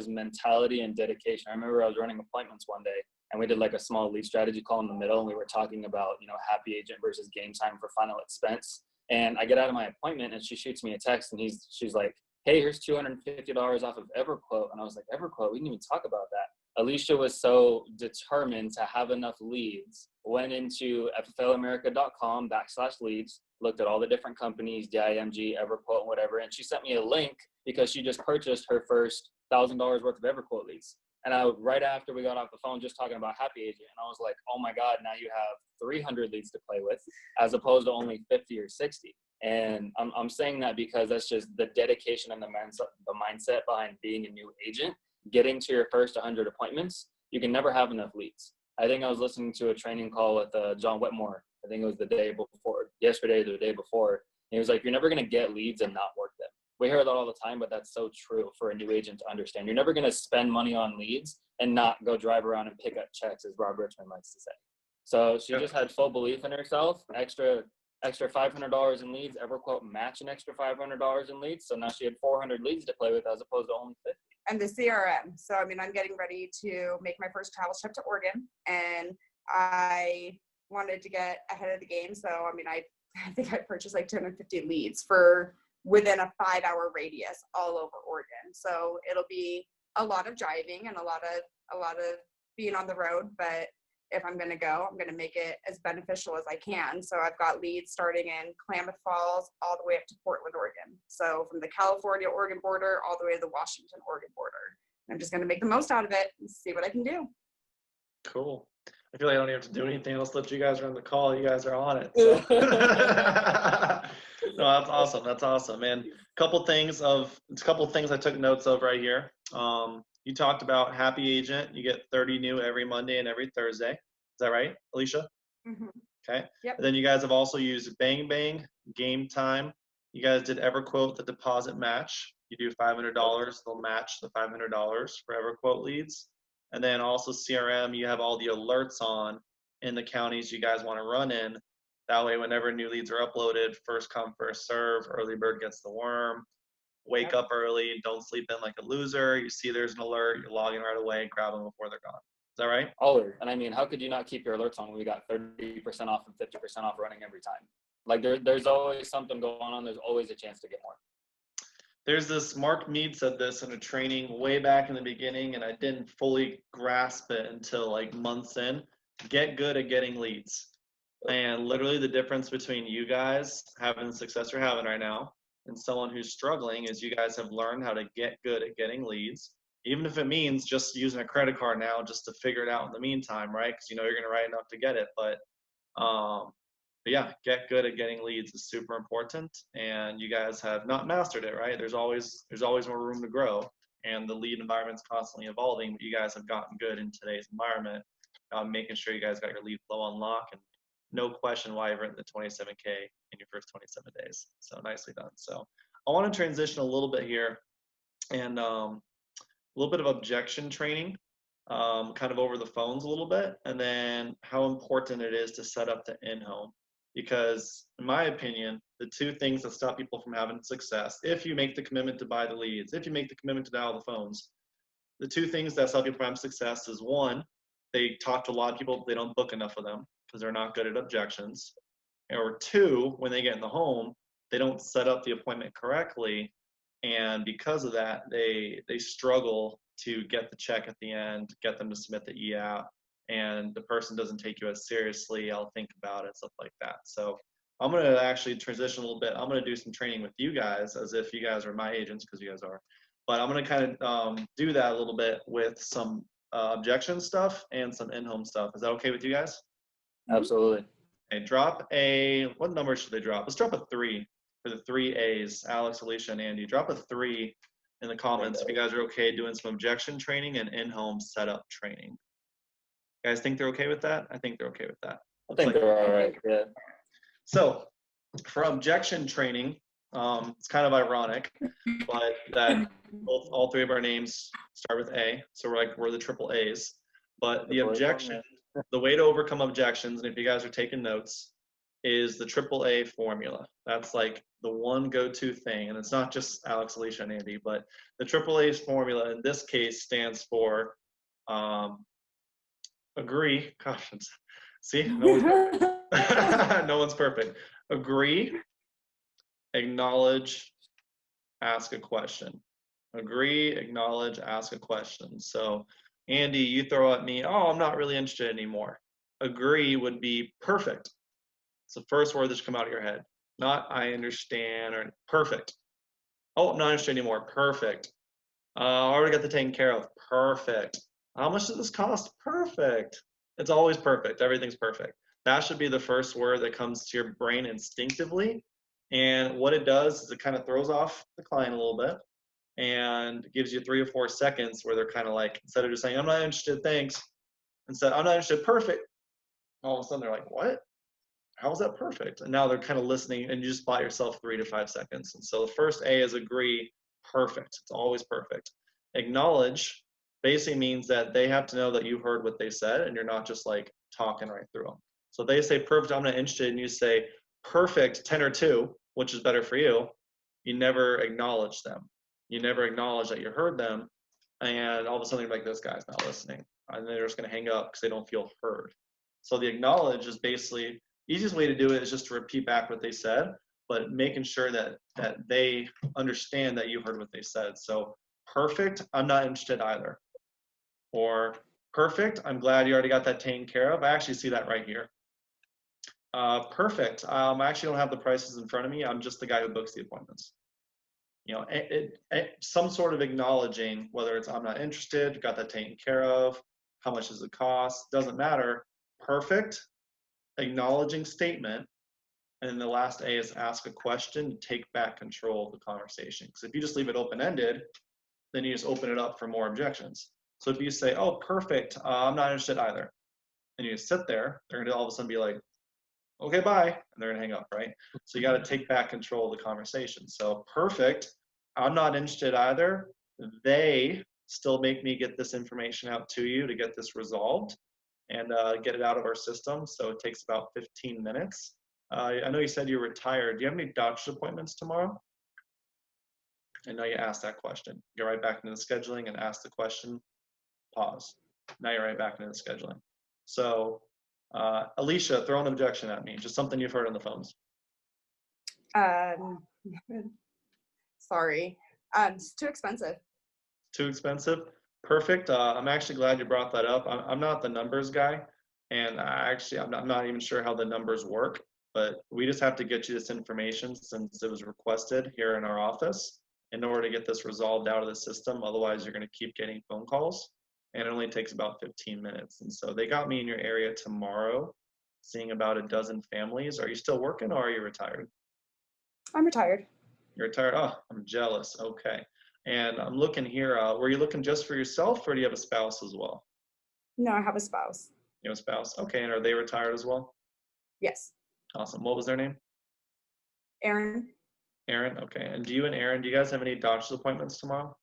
mentality and dedication. I remember I was running appointments one day, and we did like a small lead strategy call in the middle, and we were talking about, Happy Agent versus Game Time for final expense. And I get out of my appointment, and she shoots me a text, and she's like, hey, here's $250 off of EverQuote. And I was like, EverQuote? We didn't even talk about that. Aleisha was so determined to have enough leads, went into fflamerica.com/leads, looked at all the different companies, DIMG, EverQuote, and whatever, and she sent me a link because she just purchased her first $1,000 worth of EverQuote leads. And right after we got off the phone, just talking about Happy Agent, and I was like, oh my God, now you have 300 leads to play with, as opposed to only 50 or 60. And I'm saying that because that's just the dedication and the mindset behind being a new agent. Getting to your first 100 appointments, you can never have enough leads. I think I was listening to a training call with John Whitmore. I think it was the day before, yesterday or the day before. And he was like, you're never going to get leads and not work them. We hear that all the time, but that's so true for a new agent to understand. You're never going to spend money on leads and not go drive around and pick up checks, as Rob Richmond likes to say. So she just had full belief in herself, extra $500 in leads. EverQuote matched an extra $500 in leads. So now she had 400 leads to play with as opposed to only 50. And the CRM. So, I mean, I'm getting ready to make my first travel trip to Oregon, and I wanted to get ahead of the game. So, I mean, I think I purchased like 250 leads for within a 5-hour radius all over Oregon. So it'll be a lot of driving and a lot of being on the road. But if I'm going to go, I'm going to make it as beneficial as I can. So I've got leads starting in Klamath Falls all the way up to Portland, Oregon. So from the California-Oregon border all the way to the Washington-Oregon border. I'm just going to make the most out of it and see what I can do. Cool. I feel like I don't even have to do anything else. Let you guys run the call. You guys are on it. So. No, that's awesome. That's awesome. And a couple things I took notes of right here. You talked about Happy Agent. You get 30 new every Monday and every Thursday. Is that right, Aleisha? Mm-hmm. Okay. Yep. And then you guys have also used Bang Bang, Game Time. You guys did EverQuote, the deposit match. You do $500, they'll match the $500 for EverQuote leads. And then also CRM, you have all the alerts on in the counties you guys want to run in. That way, whenever new leads are uploaded, first come, first serve, early bird gets the worm. Wake up early, don't sleep in like a loser. You see there's an alert, you're logging right away, grab them before they're gone. Is that right? Always. And I mean, how could you not keep your alerts on when we got 30% off and 50% off running every time? Like there's always something going on. There's always a chance to get more. There's this, Mark Mead said this in a training way back in the beginning, and I didn't fully grasp it until like months in. Get good at getting leads. And literally the difference between you guys having the success you're having right now and someone who's struggling is you guys have learned how to get good at getting leads, even if it means just using a credit card now just to figure it out in the meantime, right? Because you know you're going to write enough to get it. But yeah, get good at getting leads is super important, and you guys have not mastered it, right? There's always more room to grow, and the lead environment's constantly evolving, but you guys have gotten good in today's environment, making sure you guys got your lead flow on lock, and no question why you've written the 27K in your first 27 days. So nicely done. So I want to transition a little bit here, and a little bit of objection training, kind of over the phones a little bit, and then how important it is to set up the in-home. Because in my opinion, the two things that stop people from having success, if you make the commitment to buy the leads, if you make the commitment to dial the phones, the two things that stop people from having success is, one, they talk to a lot of people, they don't book enough of them because they're not good at objections. Or two, when they get in the home, they don't set up the appointment correctly. And because of that, they struggle to get the check at the end, get them to submit the e-app, and the person doesn't take you as seriously. I'll think about it, stuff like that. So I'm going to actually transition a little bit. I'm going to do some training with you guys as if you guys are my agents, because you guys are. But I'm going to kind of do that a little bit with some objection stuff and some in-home stuff. Is that okay with you guys? Absolutely. Okay, drop a, what number should they drop? Let's drop a 3 for the 3 A's, Alex, Aleisha, and Andy. Drop a 3 in the comments if you guys are okay doing some objection training and in-home setup training. You guys think they're okay with that? I think they're okay with that. I think they're all right. Yeah. So for objection training, it's kind of ironic, but that all 3 of our names start with A. So we're the triple A's. But the objection, the way to overcome objections, and if you guys are taking notes, is the triple A formula. That's like the one go-to thing. And it's not just Alex, Aleisha, and Andy, but the triple A's formula in this case stands for agree. Gosh, see, no one's perfect. No one's perfect. Agree, acknowledge, ask a question. Agree, acknowledge, ask a question. So Andy, you throw at me, oh, I'm not really interested anymore. Agree would be perfect. It's the first word that should come out of your head. Not I understand or perfect. Oh, I'm not interested anymore. Perfect. I already got the taken care of. Perfect. How much does this cost? Perfect. It's always perfect. Everything's perfect. That should be the first word that comes to your brain instinctively. And what it does is it kind of throws off the client a little bit and gives you 3 or 4 seconds where they're kind of like, instead of just saying, I'm not interested, thanks, instead, I'm not interested, perfect. All of a sudden they're like, what? How is that perfect? And now they're kind of listening, and you just bought yourself 3 to 5 seconds. And so the first A is agree, perfect. It's always perfect. Acknowledge basically means that they have to know that you heard what they said and you're not just like talking right through them. So if they say perfect, I'm not interested, and you say perfect, 10 or 2, which is better for you, you never acknowledge them. You never acknowledge that you heard them, and all of a sudden you're like, this guy's not listening. And they're just going to hang up because they don't feel heard. So the acknowledge is basically, easiest way to do it is just to repeat back what they said, but making sure that they understand that you heard what they said. So perfect, I'm not interested either. Or perfect, I'm glad you already got that taken care of. I actually see that right here. Perfect, I actually don't have the prices in front of me. I'm just the guy who books the appointments. You know, some sort of acknowledging, whether it's I'm not interested, got that taken care of, how much does it cost, doesn't matter. Perfect, acknowledging statement, and then the last A is ask a question to take back control of the conversation. Because if you just leave it open-ended, then you just open it up for more objections. So if you say, oh, perfect, I'm not interested either, and you just sit there, they're going to all of a sudden be like, okay, bye, and they're going to hang up, right? So you got to take back control of the conversation. So perfect, I'm not interested either. They still make me get this information out to you to get this resolved and get it out of our system. So it takes about 15 minutes. I know you said you're retired. Do you have any doctor's appointments tomorrow? I know you asked that question. Get right back into the scheduling and ask the question, pause. Now you're right back into the scheduling. So Aleisha, throw an objection at me, just something you've heard on the phones. Sorry, it's too expensive. Too expensive? Perfect. I'm actually glad you brought that up. I'm not the numbers guy, and I'm not even sure how the numbers work, but we just have to get you this information since it was requested here in our office in order to get this resolved out of the system. Otherwise, you're going to keep getting phone calls, and it only takes about 15 minutes. And so they got me in your area tomorrow, seeing about a dozen families. Are you still working or are you retired? I'm retired. You're retired? Oh, I'm jealous. Okay. And I'm looking here, were you looking just for yourself or do you have a spouse as well? No, I have a spouse. You have a spouse? Okay, and are they retired as well? Yes. Awesome. What was their name? Aaron? Aaron, okay. And do you and Aaron, do you guys have any doctor's appointments tomorrow?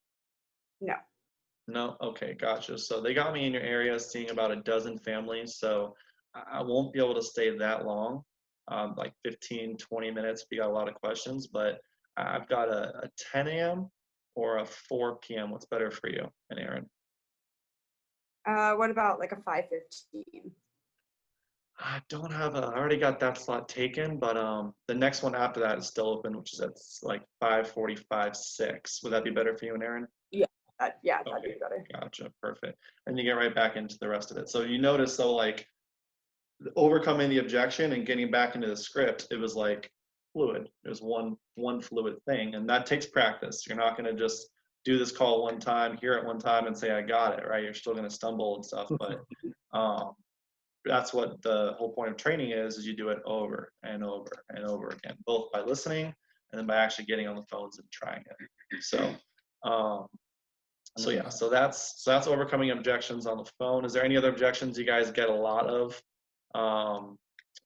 No. No? Okay, gotcha. So they got me in your area seeing about a dozen families, so I won't be able to stay that long, like 15, 20 minutes if you got a lot of questions, but I've got a 10 a.m. or a 4 p.m. What's better for you and Aaron? What about like a 5:15? I don't have I already got that slot taken, but the next one after that is still open, which is at like 5:45, 6. Would that be better for you and Aaron? Yeah, that'd Okay, be better. gotcha, perfect. And you get right back into the rest of it. So you notice, so like overcoming the objection and getting back into the script, it was like fluid. It was one fluid thing, and that takes practice. You're not going to just do this call one time, hear it one time, and say I got it, right? You're still going to stumble and stuff, but that's what the whole point of training is you do it over and over and over again, both by listening and then by actually getting on the phones and trying it. So yeah, so that's overcoming objections on the phone. Is there any other objections you guys get a lot of?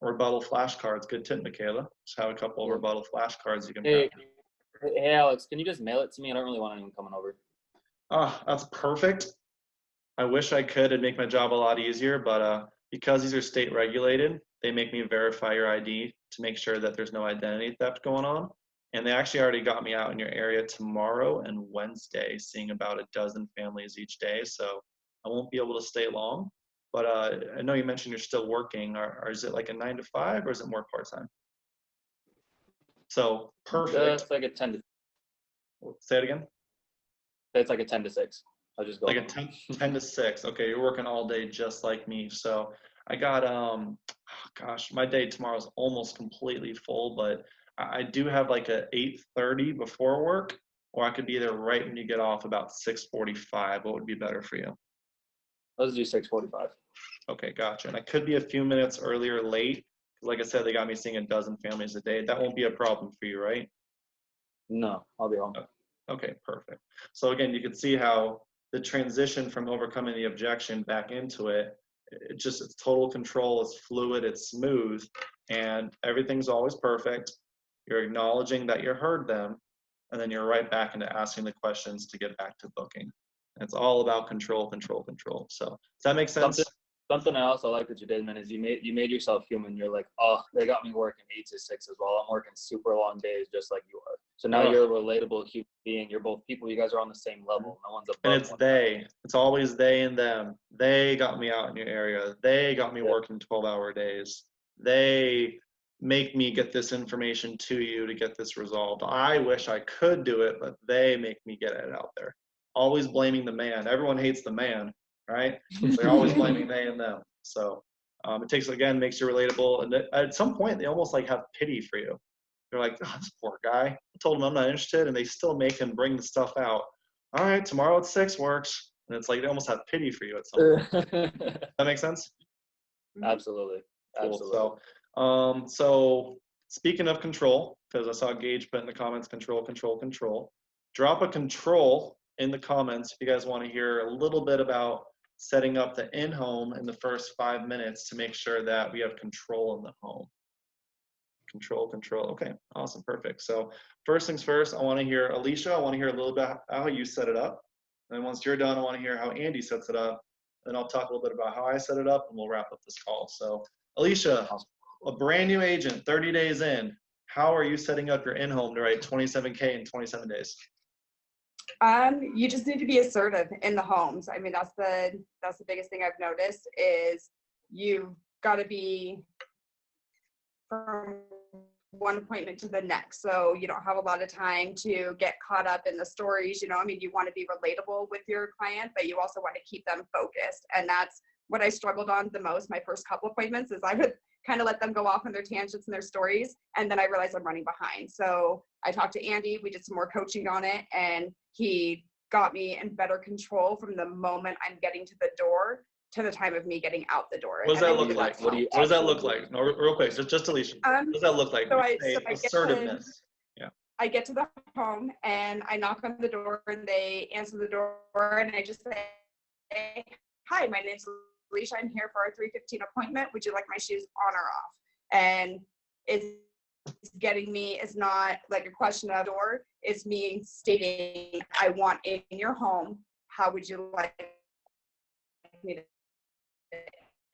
Rebuttal flashcards. Good tip, Michaela. Just have a couple of rebuttal flashcards you can Hey, practice. hey, Alex, can you just mail it to me? I don't really want anyone coming over. That's perfect. I wish I could. It'd make my job a lot easier, but because these are state regulated, they make me verify your ID to make sure that there's no identity theft going on. And they actually already got me out in your area tomorrow and Wednesday, seeing about a dozen families each day. So I won't be able to stay long. But I know you mentioned you're still working. Or is it like a 9 to 5 or is it more part-time? So perfect. It's like a 10 to. Say it again. It's like a 10 to 6. I'll just go Like a home. 10 to 6. Okay, you're working all day just like me. So I got gosh, my day tomorrow is almost completely full, but I do have like a 8:30 before work, or I could be there right when you get off about 6:45. What would be better for you? Let's do 6:45. Okay, gotcha. And I could be a few minutes earlier late. Like I said, they got me seeing a dozen families a day. That won't be a problem for you, right? No, I'll be home. Okay, perfect. So again, you can see how the transition from overcoming the objection back into it, it's total control, it's fluid, it's smooth, and everything's always perfect. You're acknowledging that you heard them, and then you're right back into asking the questions to get back to booking. And it's all about control, control, control. So does that make sense? Something I also like that you did, man, is you made yourself human. You're like, oh, they got me working 8 to 6 as well. I'm working super long days just like you are. So now you're a relatable human being. You're both people. You guys are on the same level. No one's above. And it's they. It's always they and them. They got me out in your area. They got me working 12-hour days. They make me get this information to you to get this resolved. I wish I could do it, but they make me get it out there. Always blaming the man. Everyone hates the man, right? They're always blaming they and them. So makes you relatable. And at some point, they almost like have pity for you. They're like, oh, this poor guy. I told him I'm not interested, and they still make him bring the stuff out. All right, tomorrow at 6 works. And it's like they almost have pity for you at some point. That makes sense? Absolutely. Cool. Absolutely. So speaking of control, because I saw Gage put in the comments, control, control, control. Drop a control in the comments if you guys want to hear a little bit about setting up the in-home in the first 5 minutes to make sure that we have control in the home. Control, control. Okay, awesome, perfect. So first things first, I want to hear Aleisha. I want to hear a little bit how you set it up. And then once you're done, I want to hear how Andy sets it up. Then I'll talk a little bit about how I set it up, and we'll wrap up this call. So Aleisha, a brand new agent, 30 days in, how are you setting up your in-home to write 27K in 27 days? You just need to be assertive in the homes. I mean, that's the biggest thing I've noticed is you've got to be from one appointment to the next. So you don't have a lot of time to get caught up in the stories. I mean, you want to be relatable with your client, but you also want to keep them focused. And that's what I struggled on the most my first couple appointments is I would kind of let them go off on their tangents and their stories. And then I realized I'm running behind. So I talked to Andy, we did some more coaching on it, and he got me in better control from the moment I'm getting to the door to the time of me getting out the door. What does that look like? What does that look like? No, real quick, just Aleisha. What does that look like? So Assertiveness. I get to the home and I knock on the door and they answer the door and I just say, hi, my name's Aleisha. I'm here for our 3:15 appointment. Would you like my shoes on or off? And it's getting me, it's not like a question of the door. It's me stating, I want in your home. How would you like me to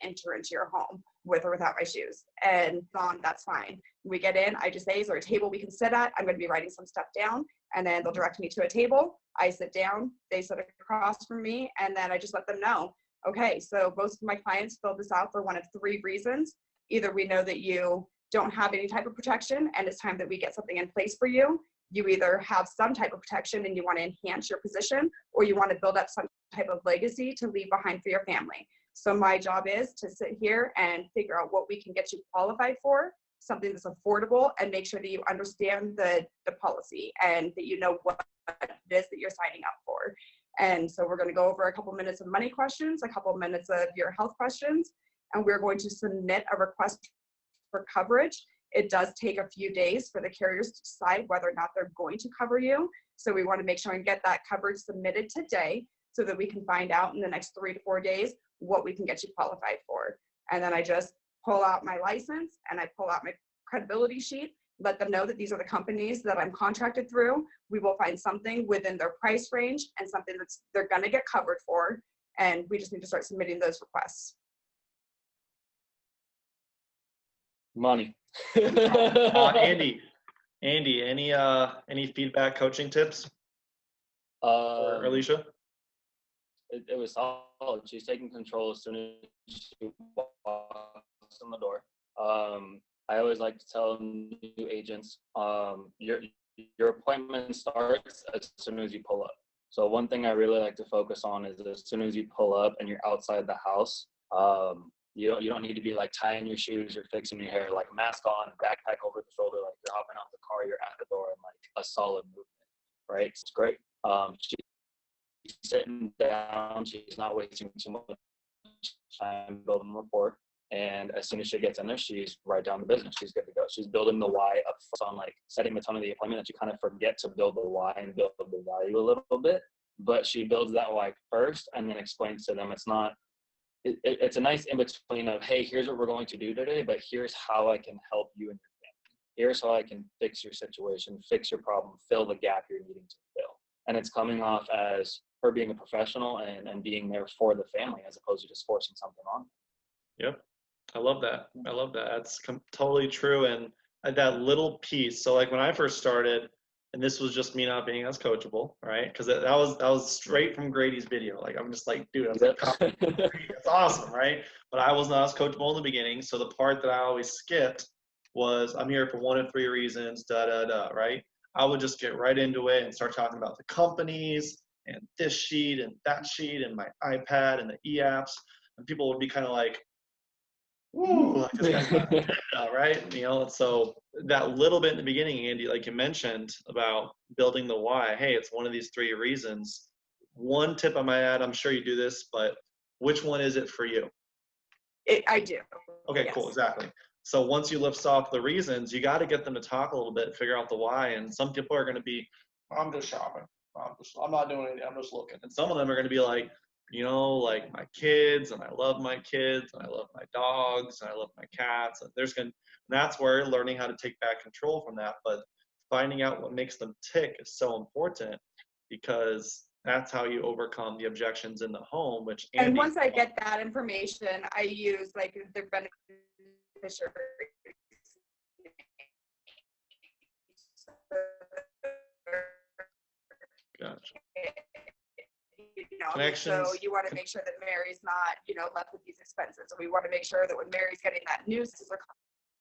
enter into your home with or without my shoes? And that's fine. We get in, I just say, is there a table we can sit at? I'm going to be writing some stuff down, and then they'll direct me to a table. I sit down, they sit across from me, and then I just let them know, okay, so most of my clients filled this out for one of 3 reasons. Either we know that you don't have any type of protection and it's time that we get something in place for you. You either have some type of protection and you want to enhance your position, or you want to build up some type of legacy to leave behind for your family. So my job is to sit here and figure out what we can get you qualified for, something that's affordable, and make sure that you understand the policy and that you know what it is that you're signing up for. And so we're going to go over a couple minutes of money questions, a couple minutes of your health questions, and we're going to submit a request for coverage. It does take a few days for the carriers to decide whether or not they're going to cover you. So we want to make sure and get that coverage submitted today so that we can find out in the next 3 to 4 days what we can get you qualified for. And then I just pull out my license and I pull out my credibility sheet, let them know that these are the companies that I'm contracted through. We will find something within their price range and something that's they're going to get covered for. And we just need to start submitting those requests. Money. Andy, any feedback coaching tips for Aleisha? It was solid. She's taking control as soon as she walks in the door. I always like to tell new agents, your appointment starts as soon as you pull up. So one thing I really like to focus on is as soon as you pull up and you're outside the house, you don't need to be like tying your shoes or fixing your hair, like mask on, backpack over the shoulder, like you're hopping out the car, you're at the door in like a solid movement, right? It's great. She's sitting down, she's not wasting too much time building rapport. And as soon as she gets in there, she's right down to business. She's good to go. She's building the why up front, on like setting the tone of the appointment that you kind of forget to build the why and build the value a little bit. But she builds that why first and then explains to them it's a nice in between of, hey, here's what we're going to do today, but here's how I can help you and your family. Here's how I can fix your situation, fix your problem, fill the gap you're needing to fill. And it's coming off as her being a professional and being there for the family as opposed to just forcing something on. Yep. I love that. I love that. That's totally true. And that little piece. So like when I first started, and this was just me not being as coachable, right? Because that was straight from Grady's video. Like I'm just like, dude, I was like, that's awesome, right? But I was not as coachable in the beginning. So the part that I always skipped was I'm here for 1 of 3 reasons, right? I would just get right into it and start talking about the companies and this sheet and that sheet and my iPad and the e-apps. And people would be kind of like, ooh, like this guy, right? You know, so that little bit in the beginning, Andy, like you mentioned about building the why, hey, it's one of these 3 reasons. One tip I might add, I'm sure you do this, but which one is it for you? I do. Okay, Yes. cool, exactly. So once you lift off the reasons, you got to get them to talk a little bit, figure out the why. And some people are going to be, I'm just shopping. I'm not doing anything. I'm just looking. And some of them are going to be like, you know, like my kids, and I love my kids, and I love my dogs, and I love my cats. And that's where learning how to take back control from that. But finding out what makes them tick is so important because that's how you overcome the objections in the home, which Andy, and once I get that information, I use like the beneficiaries. Gotcha. You know, Connections. so you want to make sure that Mary's not, you know, left with these expenses. So we want to make sure that when Mary's getting that news,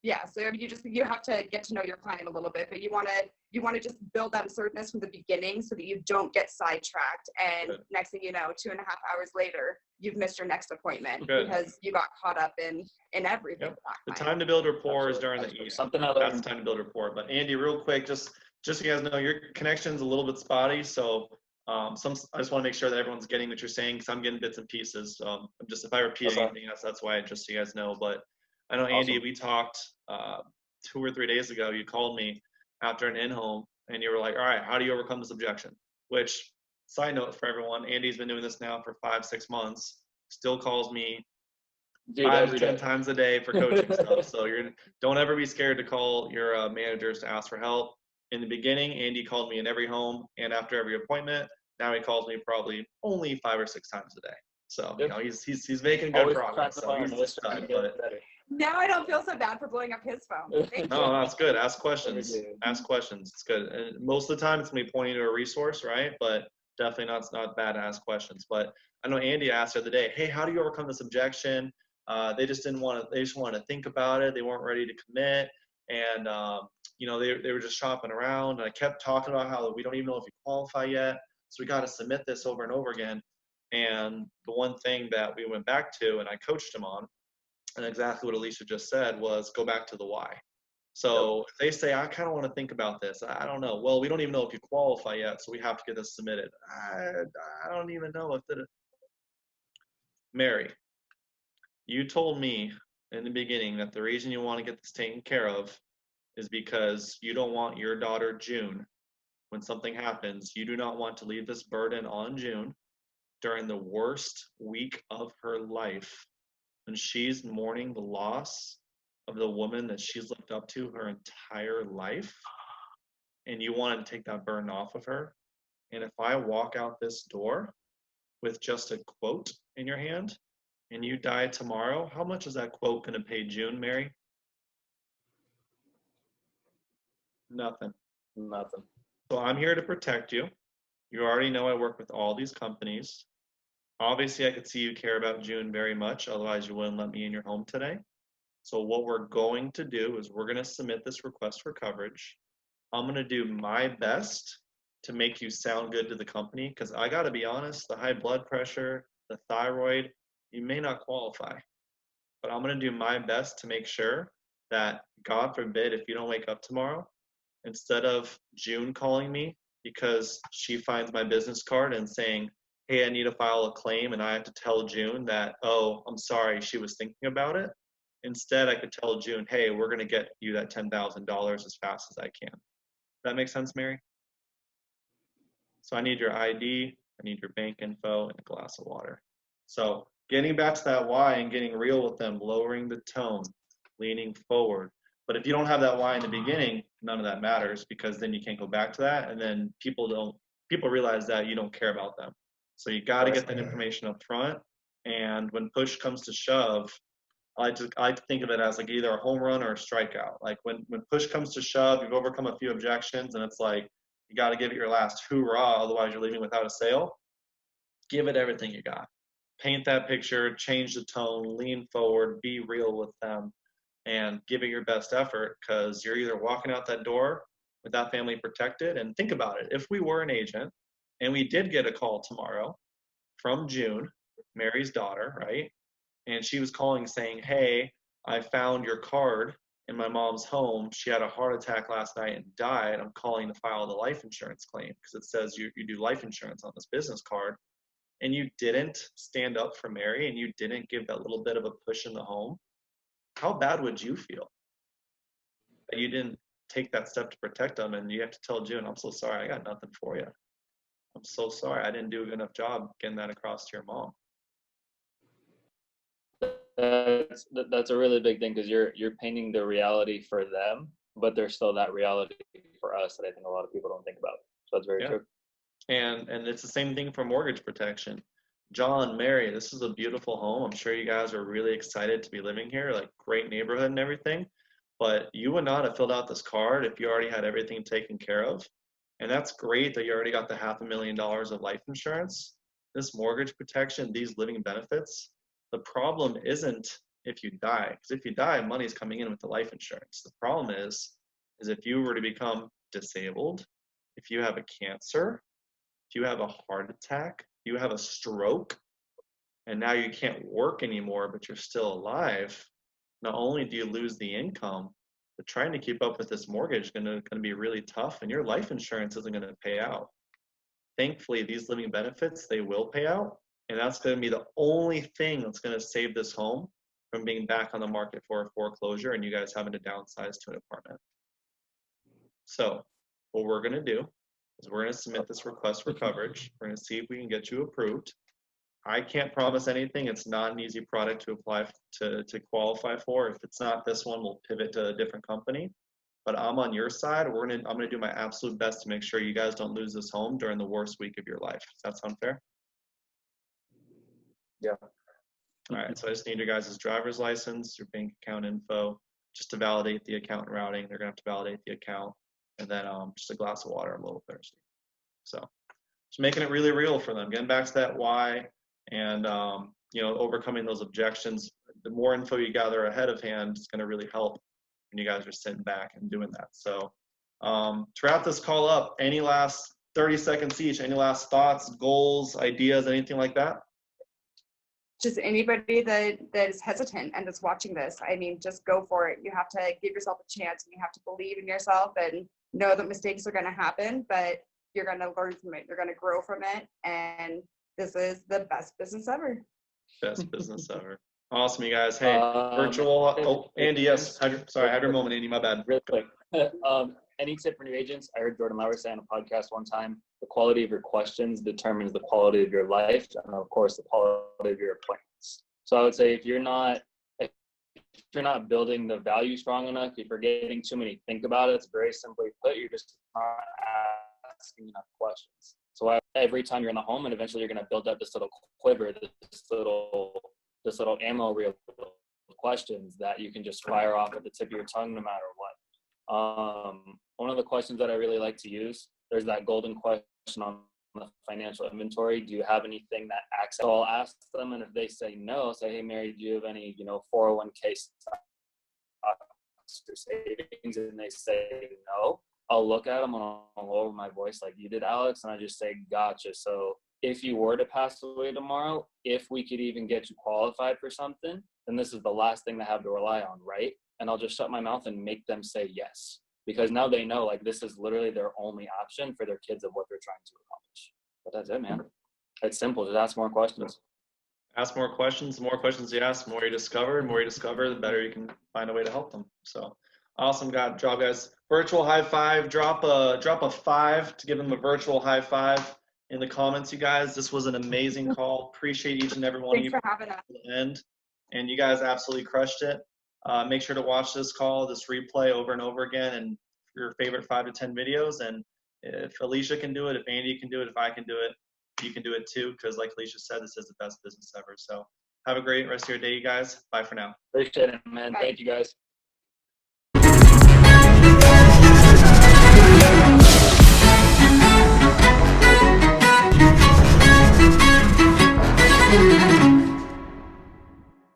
yeah. So you have to get to know your client a little bit, but you want to just build that assertiveness from the beginning so that you don't get sidetracked. And Good. Next thing you know, 2.5 hours later, you've missed your next appointment Good. because you got caught up in everything. Yep. The time to build rapport is during the Absolutely. evening. Something I learned. That's the time to build rapport. But Andy, real quick, just so you guys know, your connection's a little bit spotty. So I just want to make sure that everyone's getting what you're saying because I'm getting bits and pieces. So I'm just, if I repeat anything else, that's why, just so you guys know. But I know, Andy, we talked 2 or 3 days ago. You called me after an in-home and you were like, all right, how do you overcome this objection? Which, side note for everyone, Andy's been doing this now for 5-6 months, still calls me 5 to 10 times a day for coaching stuff. So don't ever be scared to call your managers to ask for help. In the beginning, Andy called me in every home and after every appointment. Now he calls me probably only 5 or 6 times a day. So you know he's making good progress. So he's just done. But now I don't feel so bad for blowing up his phone. no, that's good. Ask questions. Ask questions. It's good. And most of the time, it's gonna be pointing to a resource, right? But definitely not bad to ask questions. But I know Andy asked the other day, hey, how do you overcome this objection? They just wanted to think about it. They weren't ready to commit. And, you know, they were just shopping around. And I kept talking about how we don't even know if you qualify yet. So we got to submit this over and over again. And the one thing that we went back to and I coached him on, and exactly what Aleisha just said, was go back to the why. So if they say, I kind of want to think about this, I don't know. Well, we don't even know if you qualify yet, so we have to get this submitted. I don't even know if that. Mary, you told me in the beginning that the reason you want to get this taken care of is because you don't want your daughter June, when something happens, you do not want to leave this burden on June during the worst week of her life when she's mourning the loss of the woman that she's looked up to her entire life. And you want to take that burden off of her. And if I walk out this door with just a quote in your hand, and you die tomorrow, how much is that quote going to pay June, Mary? Nothing. So I'm here to protect you. You already know I work with all these companies. Obviously, I could see you care about June very much. Otherwise, you wouldn't let me in your home today. So what we're going to do is we're going to submit this request for coverage. I'm going to do my best to make you sound good to the company. Because I got to be honest, the high blood pressure, the thyroid, you may not qualify. But I'm going to do my best to make sure that, God forbid, if you don't wake up tomorrow, instead of June calling me because she finds my business card and saying, hey, I need to file a claim, and I have to tell June that, oh, I'm sorry, she was thinking about it. Instead, I could tell June, hey, we're going to get you that $10,000 as fast as I can. Does that make sense, Mary? So I need your ID, I need your bank info, and a glass of water. So getting back to that why and getting real with them, lowering the tone, leaning forward. But if you don't have that why in the beginning, none of that matters, because then you can't go back to that, and then people realize that you don't care about them. So you got to get that information up front, and when push comes to shove, I like to think of it as like either a home run or a strikeout. Like when push comes to shove, you've overcome a few objections, and it's like you got to give it your last hoorah, otherwise you're leaving without a sale. Give it everything you got. Paint that picture, change the tone, lean forward, be real with them, and give it your best effort, because you're either walking out that door with that family protected. And think about it. If we were an agent and we did get a call tomorrow from June, Mary's daughter, right? And she was calling saying, hey, I found your card in my mom's home. She had a heart attack last night and died. I'm calling to file the life insurance claim because it says you do life insurance on this business card. And you didn't stand up for Mary and you didn't give that little bit of a push in the home. How bad would you feel that you didn't take that step to protect them? And you have to tell June, I'm so sorry, I got nothing for you. I'm so sorry, I didn't do a good enough job getting that across to your mom. That's a really big thing, because you're painting the reality for them, but there's still that reality for us that I think a lot of people don't think about. So that's very true. And it's the same thing for mortgage protection. John, Mary, this is a beautiful home. I'm sure you guys are really excited to be living here, like great neighborhood and everything. But you would not have filled out this card if you already had everything taken care of. And that's great that you already got the $500,000 of life insurance, this mortgage protection, these living benefits. The problem isn't if you die, because if you die, money's coming in with the life insurance. The problem is if you were to become disabled, if you have a cancer, if you have a heart attack, you have a stroke, and now you can't work anymore, but you're still alive, not only do you lose the income, but trying to keep up with this mortgage is going to be really tough, and your life insurance isn't going to pay out. Thankfully, these living benefits, they will pay out, and that's going to be the only thing that's going to save this home from being back on the market for a foreclosure and you guys having to downsize to an apartment. So what we're going to do is we're going to submit this request for coverage. We're going to see if we can get you approved. I can't promise anything. It's not an easy product to apply to qualify for. If it's not this one, we'll pivot to a different company. But I'm on your side. I'm going to do my absolute best to make sure you guys don't lose this home during the worst week of your life. Does that sound fair? Yeah. All right. So I just need your guys' driver's license, your bank account info, just to validate the account and routing. They're going to have to validate the account. And then just a glass of water. I'm a little thirsty. So just making it really real for them. Getting back to that why and, overcoming those objections. The more info you gather ahead of hand is going to really help when you guys are sitting back and doing that. So to wrap this call up, any last 30 seconds each, any last thoughts, goals, ideas, anything like that? Just anybody that is hesitant and is watching this, I mean, just go for it. You have to give yourself a chance, and you have to believe in yourself and know that mistakes are going to happen, but you're going to learn from it. You're going to grow from it. And this is the best business ever. Best business ever. Awesome, you guys. Hey, virtual. Andy, yes. Have your moment, Andy. My bad. Real quick. Any tip for new agents? I heard Jordan Lowry say on a podcast one time, the quality of your questions determines the quality of your life, and of course, the quality of your appointments. So I would say if you're not building the value strong enough, if you're getting too many think about it, it's very simply put, you're just not asking enough questions. So every time you're in the home, and eventually you're going to build up this little quiver, this little ammo reel of questions that you can just fire off at the tip of your tongue no matter what. One of the questions that I really like to use, there's that golden question on the financial inventory. Do you have anything that acts? So I'll ask them, and if they say no, say, hey, Mary, do you have any, 401k stocks or savings? And they say no. I'll look at them and I'll lower my voice like you did, Alex, and I just say, gotcha. So if you were to pass away tomorrow, if we could even get you qualified for something, then this is the last thing they have to rely on, right? And I'll just shut my mouth and make them say yes. Because now they know, like, this is literally their only option for their kids of what they're trying to accomplish. But that's it, man. It's simple. Just ask more questions. Ask more questions. The more questions you ask, the more you discover. The more you discover, the better you can find a way to help them. So awesome job, guys. Virtual high five. Drop a 5 to give them a virtual high five in the comments, you guys. This was an amazing call. Appreciate each and every one of you for having us. And you guys absolutely crushed it. Make sure to watch this call, this replay over and over again, and your favorite 5 to 10 videos. And if Aleisha can do it, if Andy can do it, if I can do it, you can do it too. Because like Aleisha said, this is the best business ever. So have a great rest of your day, you guys. Bye for now. Appreciate it, man. Bye. Thank you, guys. Thank you.